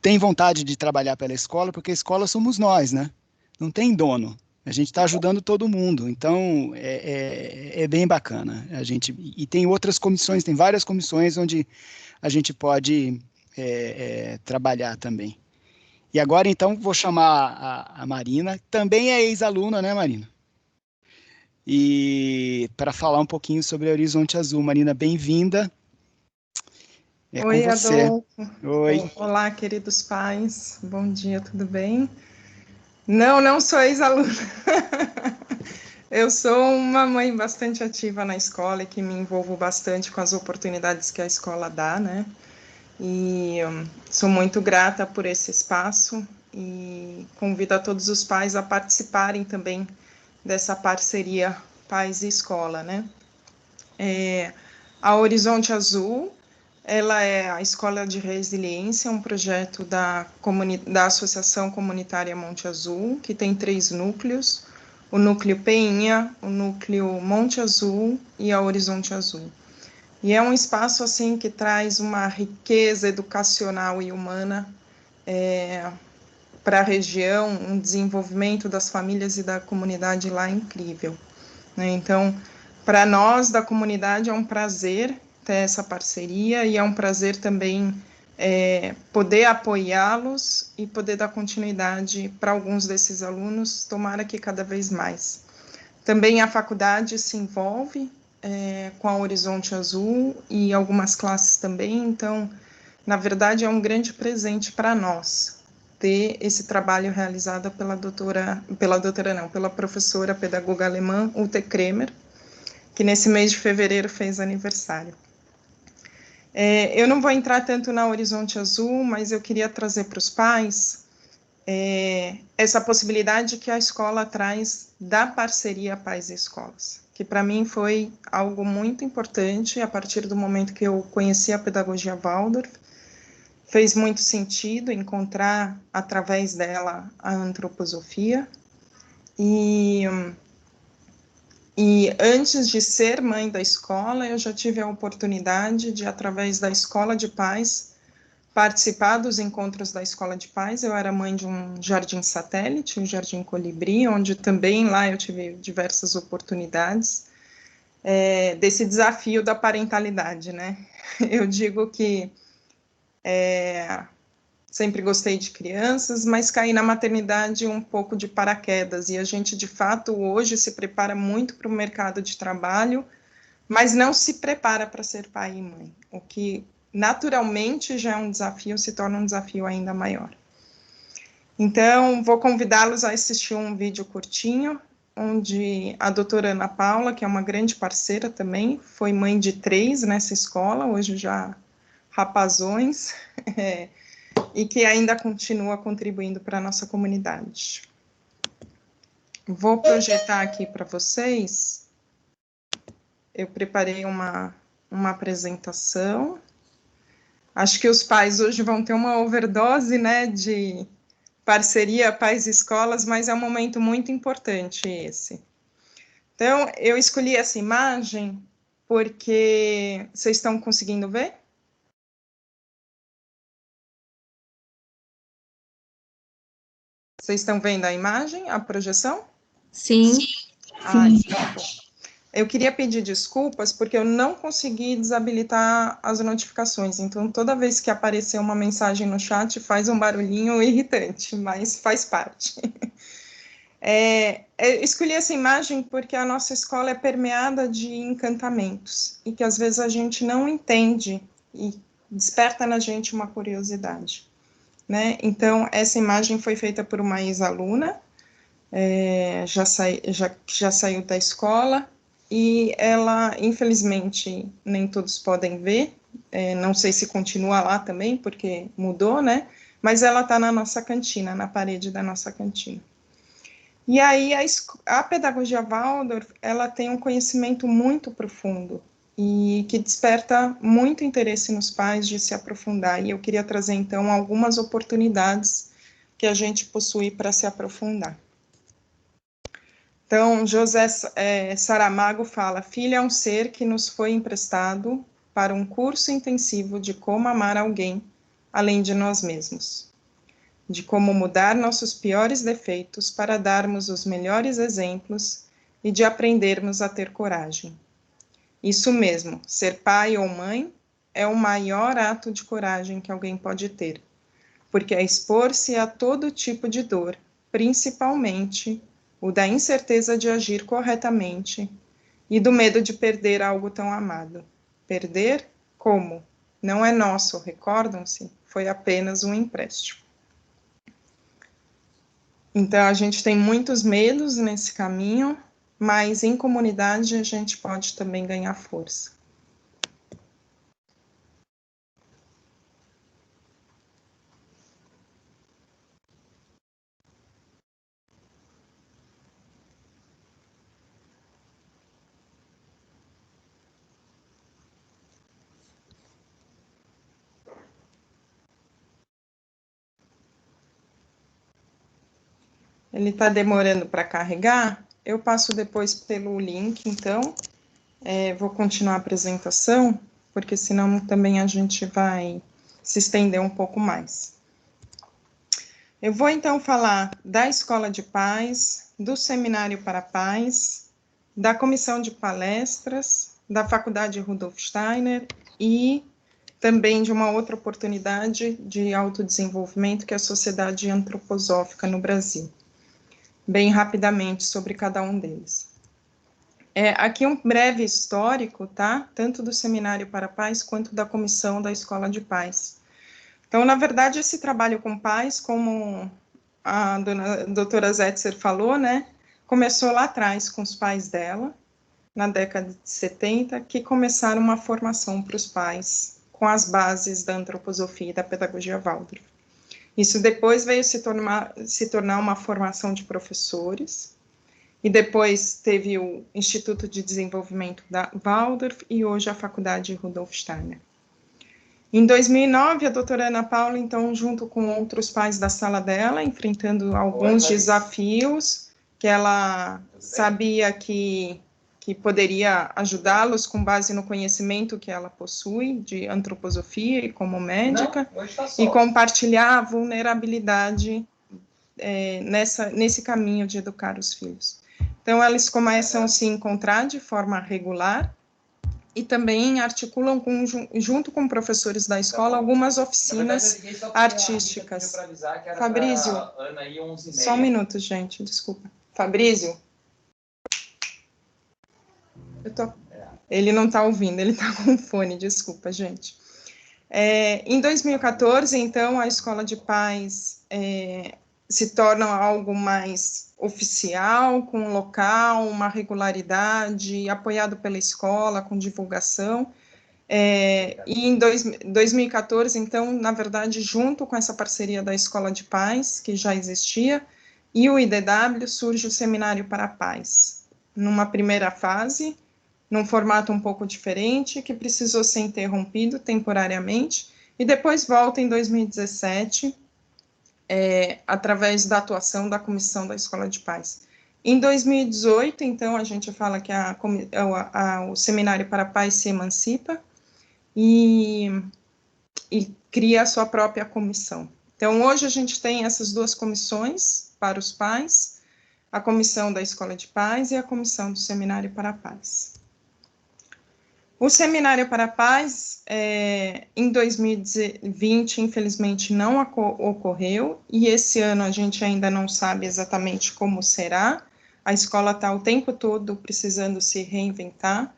[SPEAKER 2] tem vontade de trabalhar pela escola, porque a escola somos nós, né? Não tem dono. A gente está ajudando todo mundo, então é bem bacana. E tem outras comissões, tem várias comissões onde a gente pode trabalhar também. E agora, então, vou chamar a Marina, também é ex-aluna, né, Marina? E para falar um pouquinho sobre a Horizonte Azul. Marina, bem-vinda.
[SPEAKER 9] Oi, Adolfo.
[SPEAKER 2] Oi.
[SPEAKER 9] Olá, queridos pais. Bom dia, tudo bem? Não sou ex-aluna. Eu sou uma mãe bastante ativa na escola e que me envolvo bastante com as oportunidades que a escola dá, né? E sou muito grata por esse espaço e convido a todos os pais a participarem também dessa parceria pais e escola, né? A Horizonte Azul ela é a Escola de Resiliência, um projeto da Associação Comunitária Monte Azul, que tem 3 núcleos, o núcleo Peinha, o núcleo Monte Azul e a Horizonte Azul. E é um espaço assim que traz uma riqueza educacional e humana para a região, um desenvolvimento das famílias e da comunidade lá incrível, né? Então, para nós da comunidade é um prazer ter essa parceria e é um prazer também poder apoiá-los e poder dar continuidade para alguns desses alunos, tomara que cada vez mais. Também a faculdade se envolve com a Horizonte Azul e algumas classes também, então, na verdade, é um grande presente para nós ter esse trabalho realizado pela professora pedagoga alemã Ute Kremer, que nesse mês de fevereiro fez aniversário. Eu não vou entrar tanto na Horizonte Azul, mas eu queria trazer para os pais essa possibilidade que a escola traz da parceria pais e escolas, que para mim foi algo muito importante a partir do momento que eu conheci a pedagogia Waldorf. Fez muito sentido encontrar através dela a antroposofia e antes de ser mãe da escola, eu já tive a oportunidade de, através da escola de pais, participar dos encontros da escola de pais. Eu era mãe de um jardim satélite, um jardim colibri, onde também lá eu tive diversas oportunidades desse desafio da parentalidade, né? Eu digo que sempre gostei de crianças, mas caí na maternidade um pouco de paraquedas, e a gente, de fato, hoje se prepara muito para o mercado de trabalho, mas não se prepara para ser pai e mãe, o que naturalmente já é um desafio, se torna um desafio ainda maior. Então, vou convidá-los a assistir um vídeo curtinho, onde a doutora Ana Paula, que é uma grande parceira também, foi mãe de 3 nessa escola, hoje já rapazões, e que ainda continua contribuindo para a nossa comunidade. Vou projetar aqui para vocês. Eu preparei uma apresentação. Acho que os pais hoje vão ter uma overdose, né, de parceria pais e escolas, mas é um momento muito importante esse. Então, eu escolhi essa imagem porque vocês estão conseguindo ver? Vocês estão vendo a imagem, a projeção?
[SPEAKER 4] Sim.
[SPEAKER 9] Tá bom. Eu queria pedir desculpas porque eu não consegui desabilitar as notificações, então toda vez que aparecer uma mensagem no chat faz um barulhinho irritante, mas faz parte. Eu escolhi essa imagem porque a nossa escola é permeada de encantamentos e que às vezes a gente não entende e desperta na gente uma curiosidade, né? Então, essa imagem foi feita por uma ex-aluna, já saiu da escola, e ela, infelizmente, nem todos podem ver, não sei se continua lá também, porque mudou, né? Mas ela está na nossa cantina, na parede da nossa cantina. E aí, a pedagogia Waldorf, ela tem um conhecimento muito profundo, e que desperta muito interesse nos pais de se aprofundar, e eu queria trazer, então, algumas oportunidades que a gente possui para se aprofundar. Então, José Saramago fala: filho é um ser que nos foi emprestado para um curso intensivo de como amar alguém, além de nós mesmos, de como mudar nossos piores defeitos para darmos os melhores exemplos e de aprendermos a ter coragem. Isso mesmo, ser pai ou mãe é o maior ato de coragem que alguém pode ter, porque é expor-se a todo tipo de dor, principalmente o da incerteza de agir corretamente e do medo de perder algo tão amado. Perder como? Não é nosso, recordam-se? Foi apenas um empréstimo. Então, a gente tem muitos medos nesse caminho, mas em comunidade a gente pode também ganhar força. Ele está demorando para carregar. Eu passo depois pelo link, então. Vou continuar a apresentação, porque senão também a gente vai se estender um pouco mais. Eu vou, então, falar da Escola de Paz, do Seminário para Paz, da Comissão de Palestras, da Faculdade Rudolf Steiner e também de uma outra oportunidade de autodesenvolvimento, que é a Sociedade Antroposófica no Brasil. Bem rapidamente sobre cada um deles. Aqui um breve histórico, tá? Tanto do Seminário para Paz quanto da Comissão da Escola de Paz. Então, na verdade, esse trabalho com pais, como a doutora Zetzer falou, né? Começou lá atrás com os pais dela, na década de 70, que começaram uma formação para os pais, com as bases da antroposofia e da pedagogia Waldorf. Isso depois veio se tornar uma formação de professores, e depois teve o Instituto de Desenvolvimento da Waldorf e hoje a Faculdade Rudolf Steiner. Em 2009, a doutora Ana Paula, então, junto com outros pais da sala dela, enfrentando alguns desafios que ela sabia que poderia ajudá-los com base no conhecimento que ela possui de antroposofia e como médica, e compartilhar a vulnerabilidade nesse caminho de educar os filhos. Então, eles começam a se encontrar de forma regular e também articulam junto com professores da escola algumas oficinas artísticas. Fabrício, só um minuto, gente, desculpa. Fabrício, ele não está ouvindo, ele está com fone, desculpa, gente. Em 2014, então, a Escola de Paz se torna algo mais oficial, com um local, uma regularidade, apoiado pela escola, com divulgação. E em 2014, então, na verdade, junto com essa parceria da Escola de Paz, que já existia, e o IDW, surge o Seminário para a Paz, numa primeira fase, num formato um pouco diferente, que precisou ser interrompido temporariamente, e depois volta em 2017, através da atuação da Comissão da Escola de Paz. Em 2018, então, a gente fala que o Seminário para a Paz se emancipa e cria a sua própria comissão. Então, hoje a gente tem essas duas comissões para os pais, a Comissão da Escola de Paz e a Comissão do Seminário para a Paz. O Seminário para a Paz, em 2020, infelizmente, não ocorreu, e esse ano a gente ainda não sabe exatamente como será. A escola está o tempo todo precisando se reinventar,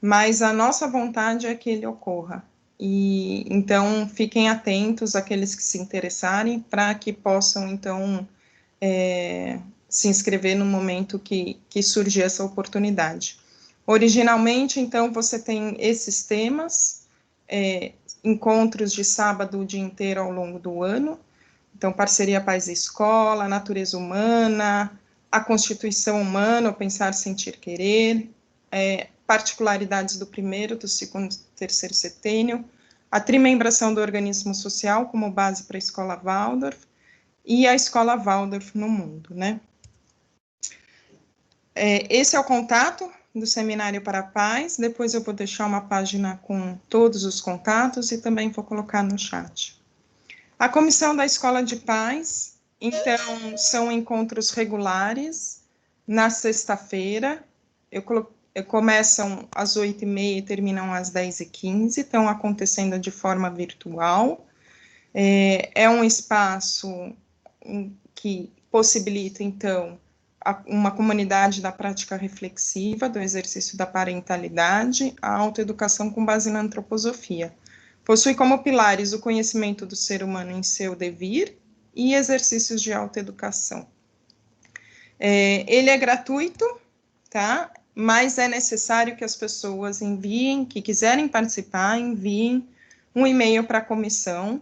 [SPEAKER 9] mas a nossa vontade é que ele ocorra. E então, fiquem atentos, aqueles que se interessarem, para que possam, então, se inscrever no momento que surgir essa oportunidade. Originalmente, então, você tem esses temas, encontros de sábado o dia inteiro ao longo do ano, então, parceria Paz e Escola, natureza humana, a constituição humana, o pensar, sentir, querer, particularidades do primeiro, do segundo e terceiro setênio, a trimembração do organismo social como base para a escola Waldorf e a escola Waldorf no mundo, né? Esse é o contato do Seminário para a Paz, depois eu vou deixar uma página com todos os contatos e também vou colocar no chat. A Comissão da Escola de Paz, então, são encontros regulares, na sexta-feira, começam às 8h30 e terminam às 10h15, estão acontecendo de forma virtual, é um espaço que possibilita, então, uma comunidade da prática reflexiva, do exercício da parentalidade, a autoeducação com base na antroposofia. Possui como pilares o conhecimento do ser humano em seu devir e exercícios de autoeducação. Ele é gratuito, tá? Mas é necessário que as pessoas enviem, que quiserem participar, enviem um e-mail para a comissão,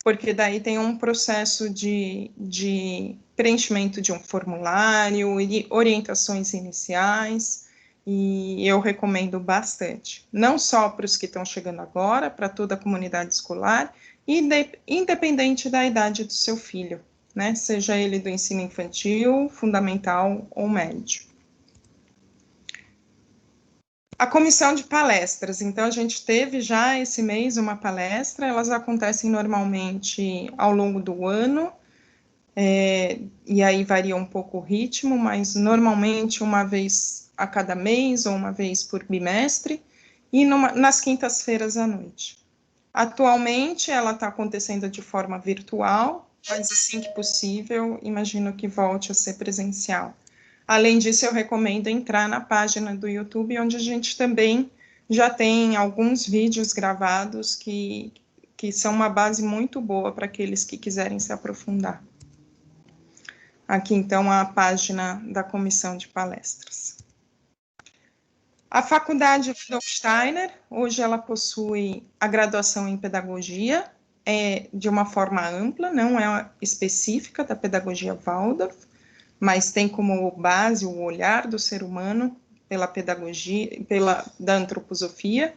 [SPEAKER 9] porque daí tem um processo de preenchimento de um formulário e orientações iniciais, e eu recomendo bastante, não só para os que estão chegando agora, para toda a comunidade escolar, e independente da idade do seu filho, né, seja ele do ensino infantil, fundamental ou médio. A comissão de palestras, então a gente teve já esse mês uma palestra, elas acontecem normalmente ao longo do ano, e aí varia um pouco o ritmo, mas normalmente uma vez a cada mês ou uma vez por bimestre, e nas quintas-feiras à noite. Atualmente ela está acontecendo de forma virtual, mas assim que possível, imagino que volte a ser presencial. Além disso, eu recomendo entrar na página do YouTube, onde a gente também já tem alguns vídeos gravados que são uma base muito boa para aqueles que quiserem se aprofundar. Aqui, então, a página da comissão de palestras. A Faculdade Rudolf Steiner, hoje ela possui a graduação em pedagogia, de uma forma ampla, não é específica da pedagogia Waldorf, mas tem como base o olhar do ser humano pela pedagogia, da antroposofia,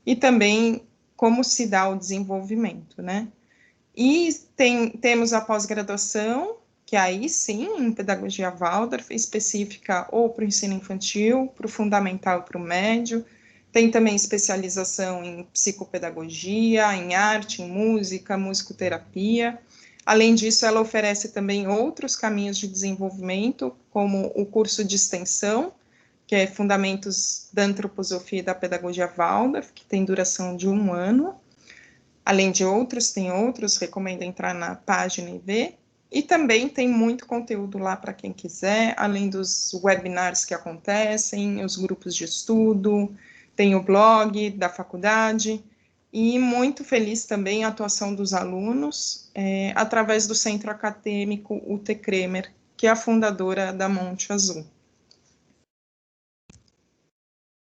[SPEAKER 9] e também como se dá o desenvolvimento, né? E temos a pós-graduação, que aí sim, em pedagogia Waldorf, específica ou para o ensino infantil, para o fundamental e para o médio. Tem também especialização em psicopedagogia, em arte, em música, musicoterapia. Além disso, ela oferece também outros caminhos de desenvolvimento, como o curso de extensão, que é Fundamentos da Antroposofia e da Pedagogia Waldorf, que tem duração de 1 ano. Além de outros, tem outros, recomendo entrar na página e ver. E também tem muito conteúdo lá para quem quiser, além dos webinars que acontecem, os grupos de estudo, tem o blog da faculdade, e muito feliz também a atuação dos alunos, através do Centro Acadêmico UT Kremer, que é a fundadora da Monte Azul.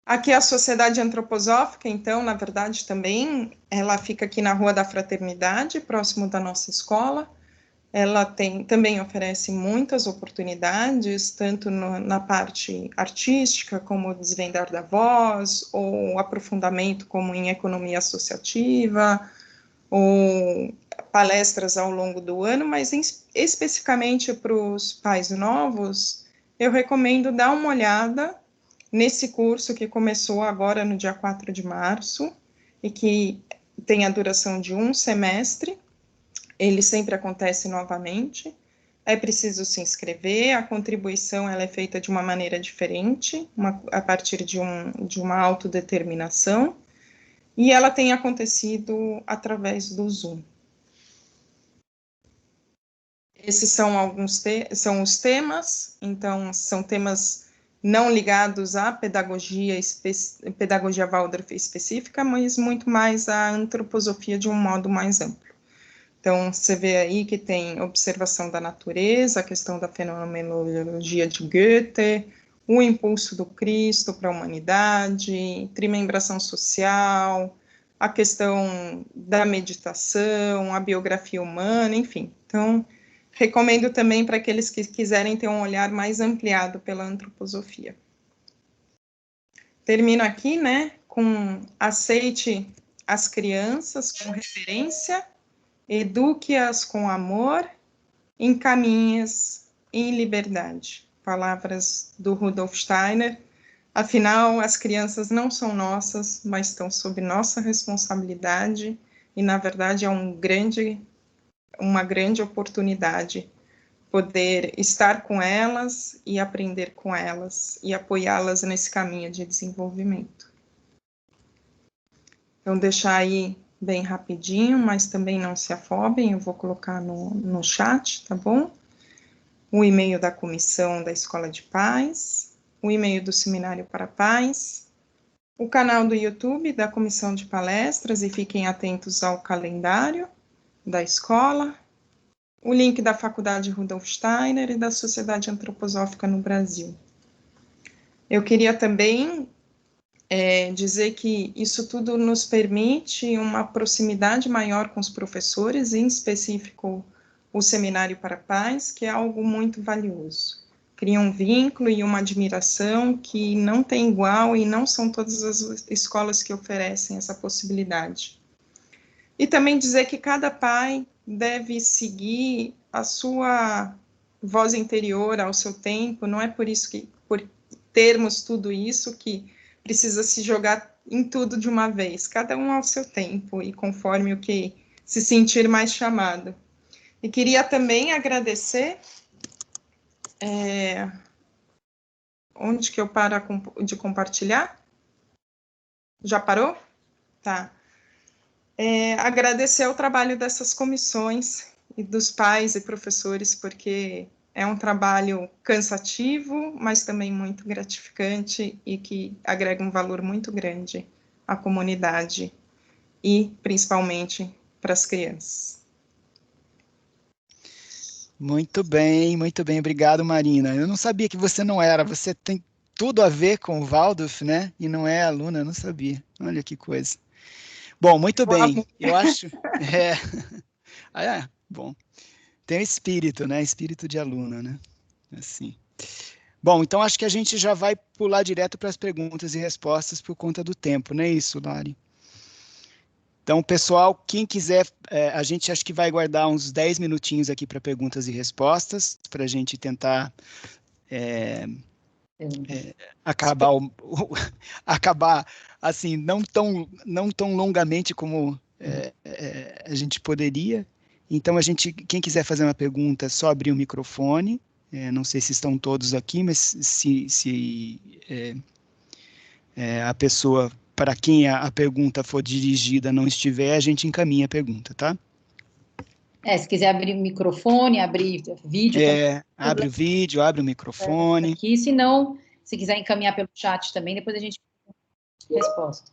[SPEAKER 9] Aqui é a Sociedade Antroposófica, então, na verdade, também, ela fica aqui na Rua da Fraternidade, próximo da nossa escola. Ela também oferece muitas oportunidades, tanto na parte artística, como desvendar da voz, ou aprofundamento, como em economia associativa, ou palestras ao longo do ano, mas especificamente para os pais novos, eu recomendo dar uma olhada nesse curso que começou agora no dia 4 de março, e que tem a duração de 1 semestre. Ele sempre acontece novamente, é preciso se inscrever, a contribuição ela é feita de uma maneira diferente, a partir de uma autodeterminação, e ela tem acontecido através do Zoom. Esses são são os temas, então são temas não ligados à pedagogia Waldorf específica, mas muito mais à antroposofia de um modo mais amplo. Então, você vê aí que tem observação da natureza, a questão da fenomenologia de Goethe, o impulso do Cristo para a humanidade, trimembração social, a questão da meditação, a biografia humana, enfim. Então, recomendo também para aqueles que quiserem ter um olhar mais ampliado pela antroposofia. Termino aqui, né, com aceite as crianças com referência, eduque-as com amor, encaminhe-as em liberdade. Palavras do Rudolf Steiner. Afinal, as crianças não são nossas, mas estão sob nossa responsabilidade, e, na verdade, é uma grande oportunidade poder estar com elas e aprender com elas e apoiá-las nesse caminho de desenvolvimento. Então, deixar aí bem rapidinho, mas também não se afobem, eu vou colocar no chat, tá bom? O e-mail da comissão da Escola de Pais, o e-mail do Seminário para Pais, o canal do YouTube da Comissão de Palestras, e fiquem atentos ao calendário da escola, o link da Faculdade Rudolf Steiner e da Sociedade Antroposófica no Brasil. Eu queria também dizer que isso tudo nos permite uma proximidade maior com os professores, em específico o Seminário para Pais, que é algo muito valioso. Cria um vínculo e uma admiração que não tem igual, e não são todas as escolas que oferecem essa possibilidade. E também dizer que cada pai deve seguir a sua voz interior ao seu tempo, não é por isso que, por termos tudo isso, que precisa se jogar em tudo de uma vez, cada um ao seu tempo e conforme o que se sentir mais chamado. E queria também agradecer, onde que eu paro de compartilhar? Já parou? Tá. Agradecer o trabalho dessas comissões e dos pais e professores, porque é um trabalho cansativo, mas também muito gratificante e que agrega um valor muito grande à comunidade e, principalmente, para as crianças.
[SPEAKER 2] Muito bem, obrigado, Marina. Eu não sabia que você não era, você tem tudo a ver com o Waldorf, né? E não é aluna, eu não sabia. Olha que coisa. Bom, muito bem, eu acho... bom, tem o espírito, né? Espírito de aluna, né? Assim. Bom, então acho que a gente já vai pular direto para as perguntas e respostas por conta do tempo, não é isso, Lari? Então, pessoal, quem quiser, a gente acho que vai guardar uns 10 minutinhos aqui para perguntas e respostas, para a gente tentar acabar assim, não tão longamente como a gente poderia. Então, quem quiser fazer uma pergunta, é só abrir o microfone. Não sei se estão todos aqui, mas se a pessoa para quem a pergunta for dirigida não estiver, a gente encaminha a pergunta, tá?
[SPEAKER 1] Se quiser abrir o microfone, abrir vídeo...
[SPEAKER 2] abre o vídeo, abre o microfone.
[SPEAKER 1] Aqui, se não, se quiser encaminhar pelo chat também, depois a gente resposta.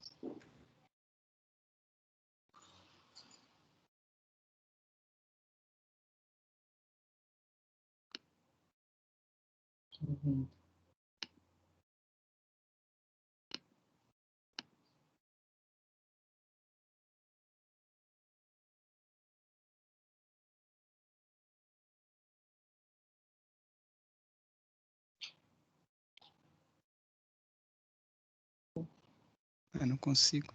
[SPEAKER 2] Eu não consigo.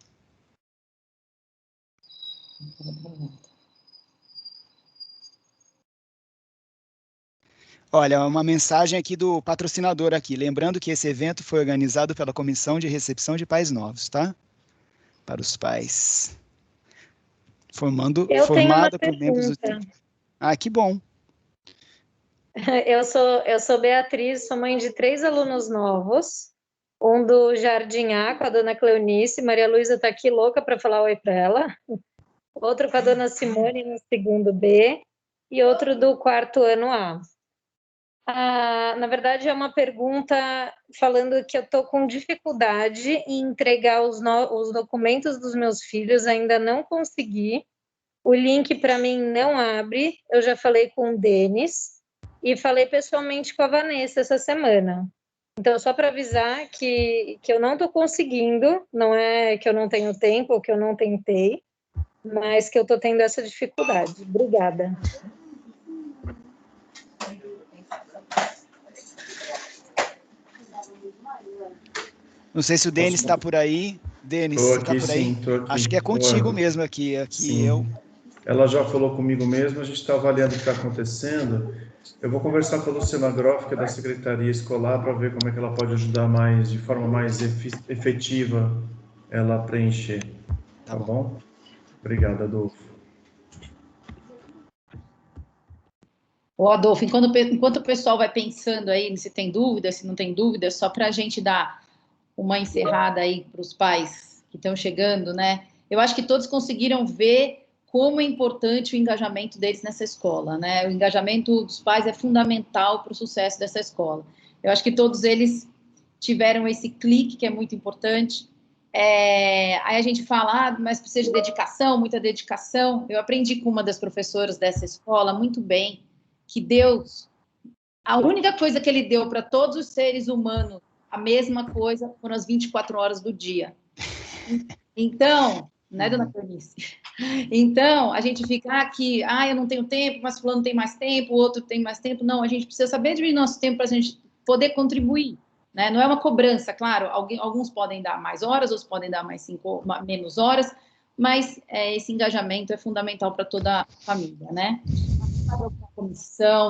[SPEAKER 2] Olha, uma mensagem aqui do patrocinador aqui, lembrando que esse evento foi organizado pela Comissão de Recepção de Pais Novos, tá? Para os pais. Formada por membros do time. Ah, que bom.
[SPEAKER 10] Eu sou Beatriz, sou mãe de 3 alunos novos, um do Jardim A com a dona Cleonice, Maria Luísa está aqui louca para falar oi para ela, outro com a dona Simone no segundo B e outro do 4º ano A. Na verdade, é uma pergunta falando que eu estou com dificuldade em entregar os documentos dos meus filhos, ainda não consegui, o link para mim não abre, eu já falei com o Denis e falei pessoalmente com a Vanessa essa semana. Então, só para avisar que eu não estou conseguindo, não é que eu não tenho tempo ou que eu não tentei, mas que eu estou tendo essa dificuldade. Obrigada.
[SPEAKER 2] Não sei se o Denis está por aí. Denis, você está por aí?
[SPEAKER 11] Sim, tô aqui.
[SPEAKER 2] Acho que é contigo mesmo aqui eu.
[SPEAKER 11] Ela já falou comigo mesmo, a gente está avaliando o que está acontecendo. Eu vou conversar com a Luciana Groff, que é da Secretaria Escolar, para ver como é que ela pode ajudar de forma mais efetiva, ela a preencher. Tá bom? Obrigado, Adolfo.
[SPEAKER 1] Adolfo, enquanto o pessoal vai pensando aí se tem dúvida, se não tem dúvida, só para a gente dar uma encerrada aí para os pais que estão chegando, né? Eu acho que todos conseguiram ver como é importante o engajamento deles nessa escola, né? O engajamento dos pais é fundamental para o sucesso dessa escola. Eu acho que todos eles tiveram esse clique, que é muito importante. Aí a gente fala, mas precisa de dedicação, muita dedicação. Eu aprendi com uma das professoras dessa escola muito bem que Deus, a única coisa que ele deu para todos os seres humanos, a mesma coisa, foram as 24 horas do dia. Então, né, dona Cleonice? Então, a gente fica aqui, eu não tenho tempo, mas fulano tem mais tempo, o outro tem mais tempo. Não, a gente precisa saber dividir nosso tempo para a gente poder contribuir, né? Não é uma cobrança, claro, alguns podem dar mais horas, outros podem dar menos horas, mas esse engajamento é fundamental para toda a família, né?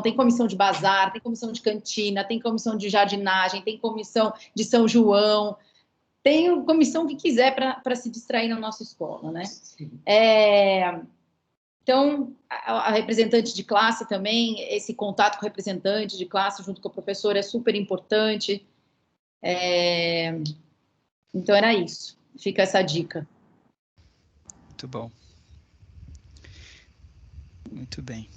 [SPEAKER 1] Tem comissão de bazar, tem comissão de cantina, tem comissão de jardinagem, tem comissão de São João, tem comissão que quiser para se distrair na nossa escola, né? Então, a representante de classe também, esse contato com o representante de classe junto com o professor é super importante. Então, era isso. Fica essa dica.
[SPEAKER 2] Muito bom. Muito bem.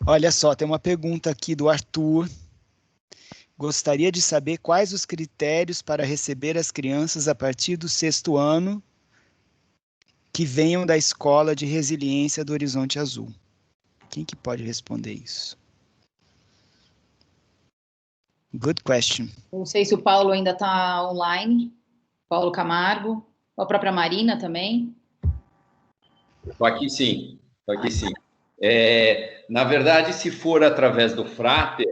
[SPEAKER 2] Olha só, tem uma pergunta aqui do Arthur. Gostaria de saber quais os critérios para receber as crianças a partir do 6º ano que venham da Escola de Resiliência do Horizonte Azul. Quem que pode responder isso? Good question.
[SPEAKER 1] Não sei se o Paulo ainda está online. Paulo Camargo. Ou a própria Marina também.
[SPEAKER 8] Estou aqui sim. Na verdade, se for através do Frater,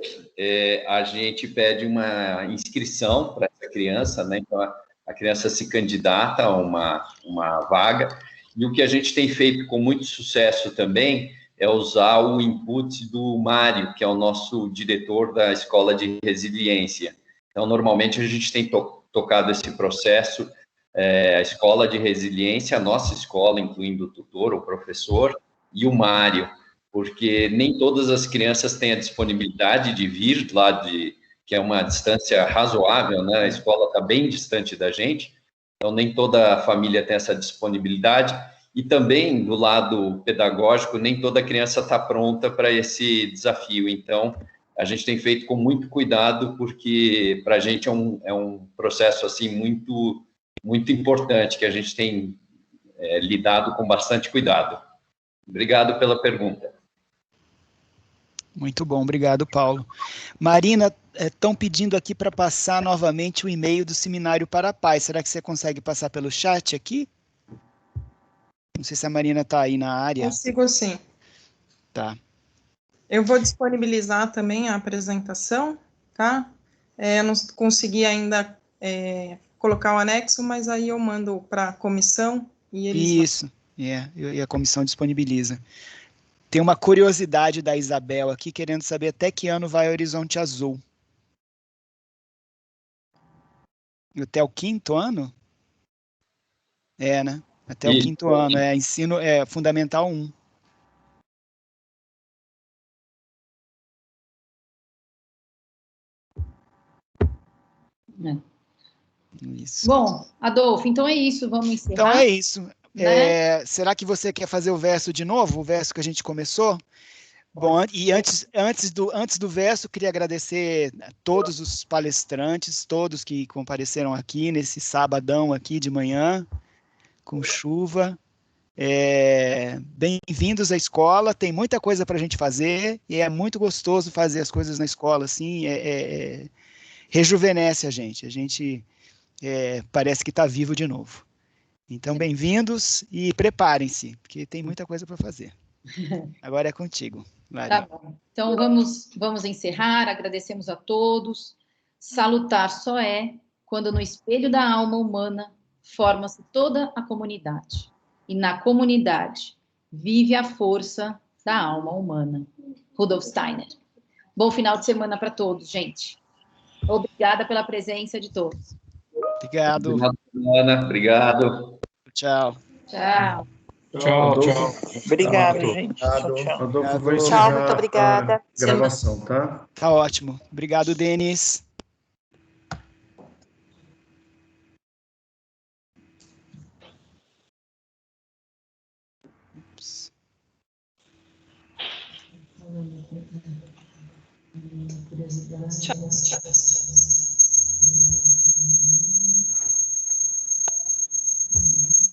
[SPEAKER 8] a gente pede uma inscrição para essa criança, né? Então, a criança se candidata a uma vaga, e o que a gente tem feito com muito sucesso também é usar o input do Mário, que é o nosso diretor da Escola de Resiliência. Então, normalmente, a gente tem tocado esse processo, a Escola de Resiliência, a nossa escola, incluindo o tutor, o professor, e o Mário, porque nem todas as crianças têm a disponibilidade de vir lá que é uma distância razoável, né? A escola está bem distante da gente, então nem toda a família tem essa disponibilidade, e também do lado pedagógico, nem toda criança está pronta para esse desafio. Então, a gente tem feito com muito cuidado, porque para a gente é um processo assim muito, muito importante, que a gente tem lidado com bastante cuidado. Obrigado pela pergunta.
[SPEAKER 2] Muito bom, obrigado, Paulo. Marina, estão pedindo aqui para passar novamente o e-mail do Seminário para Pais. Será que você consegue passar pelo chat aqui? Não sei se a Marina está aí na área.
[SPEAKER 9] Consigo sim.
[SPEAKER 2] Tá.
[SPEAKER 9] Eu vou disponibilizar também a apresentação, tá? Eu não consegui ainda colocar o anexo, mas aí eu mando para a comissão e eles...
[SPEAKER 2] Isso, e a comissão disponibiliza. Tem uma curiosidade da Isabel aqui, querendo saber até que ano vai Horizonte Azul. Até o 5º ano? Né? Até o 5º ano, ensino fundamental 1. Isso.
[SPEAKER 1] Bom, Adolfo, então é isso, vamos encerrar.
[SPEAKER 2] Então é isso.
[SPEAKER 1] Né?
[SPEAKER 2] Será que você quer fazer o verso de novo, o verso que a gente começou? Bom, e antes do verso, queria agradecer a todos os palestrantes, todos que compareceram aqui nesse sabadão aqui de manhã, com chuva. Bem-vindos à escola, tem muita coisa para a gente fazer, e é muito gostoso fazer as coisas na escola, assim, rejuvenesce a gente parece que está vivo de novo. Então, bem-vindos e preparem-se, porque tem muita coisa para fazer. Agora é contigo, Lari.
[SPEAKER 1] Tá bom. Então, vamos encerrar, agradecemos a todos. Salutar só quando no espelho da alma humana forma-se toda a comunidade. E na comunidade vive a força da alma humana. Rudolf Steiner. Bom final de semana para todos, gente. Obrigada pela presença de todos.
[SPEAKER 2] Obrigado.
[SPEAKER 8] Ana, obrigado.
[SPEAKER 2] Tchau.
[SPEAKER 1] Tchau.
[SPEAKER 5] Tchau.
[SPEAKER 12] Obrigado, gente. Tchau.
[SPEAKER 11] Adolfo, vou encerrar
[SPEAKER 12] muito obrigada.
[SPEAKER 11] A gravação, tá?
[SPEAKER 2] Tá ótimo. Obrigado, Denis.
[SPEAKER 12] Tchau.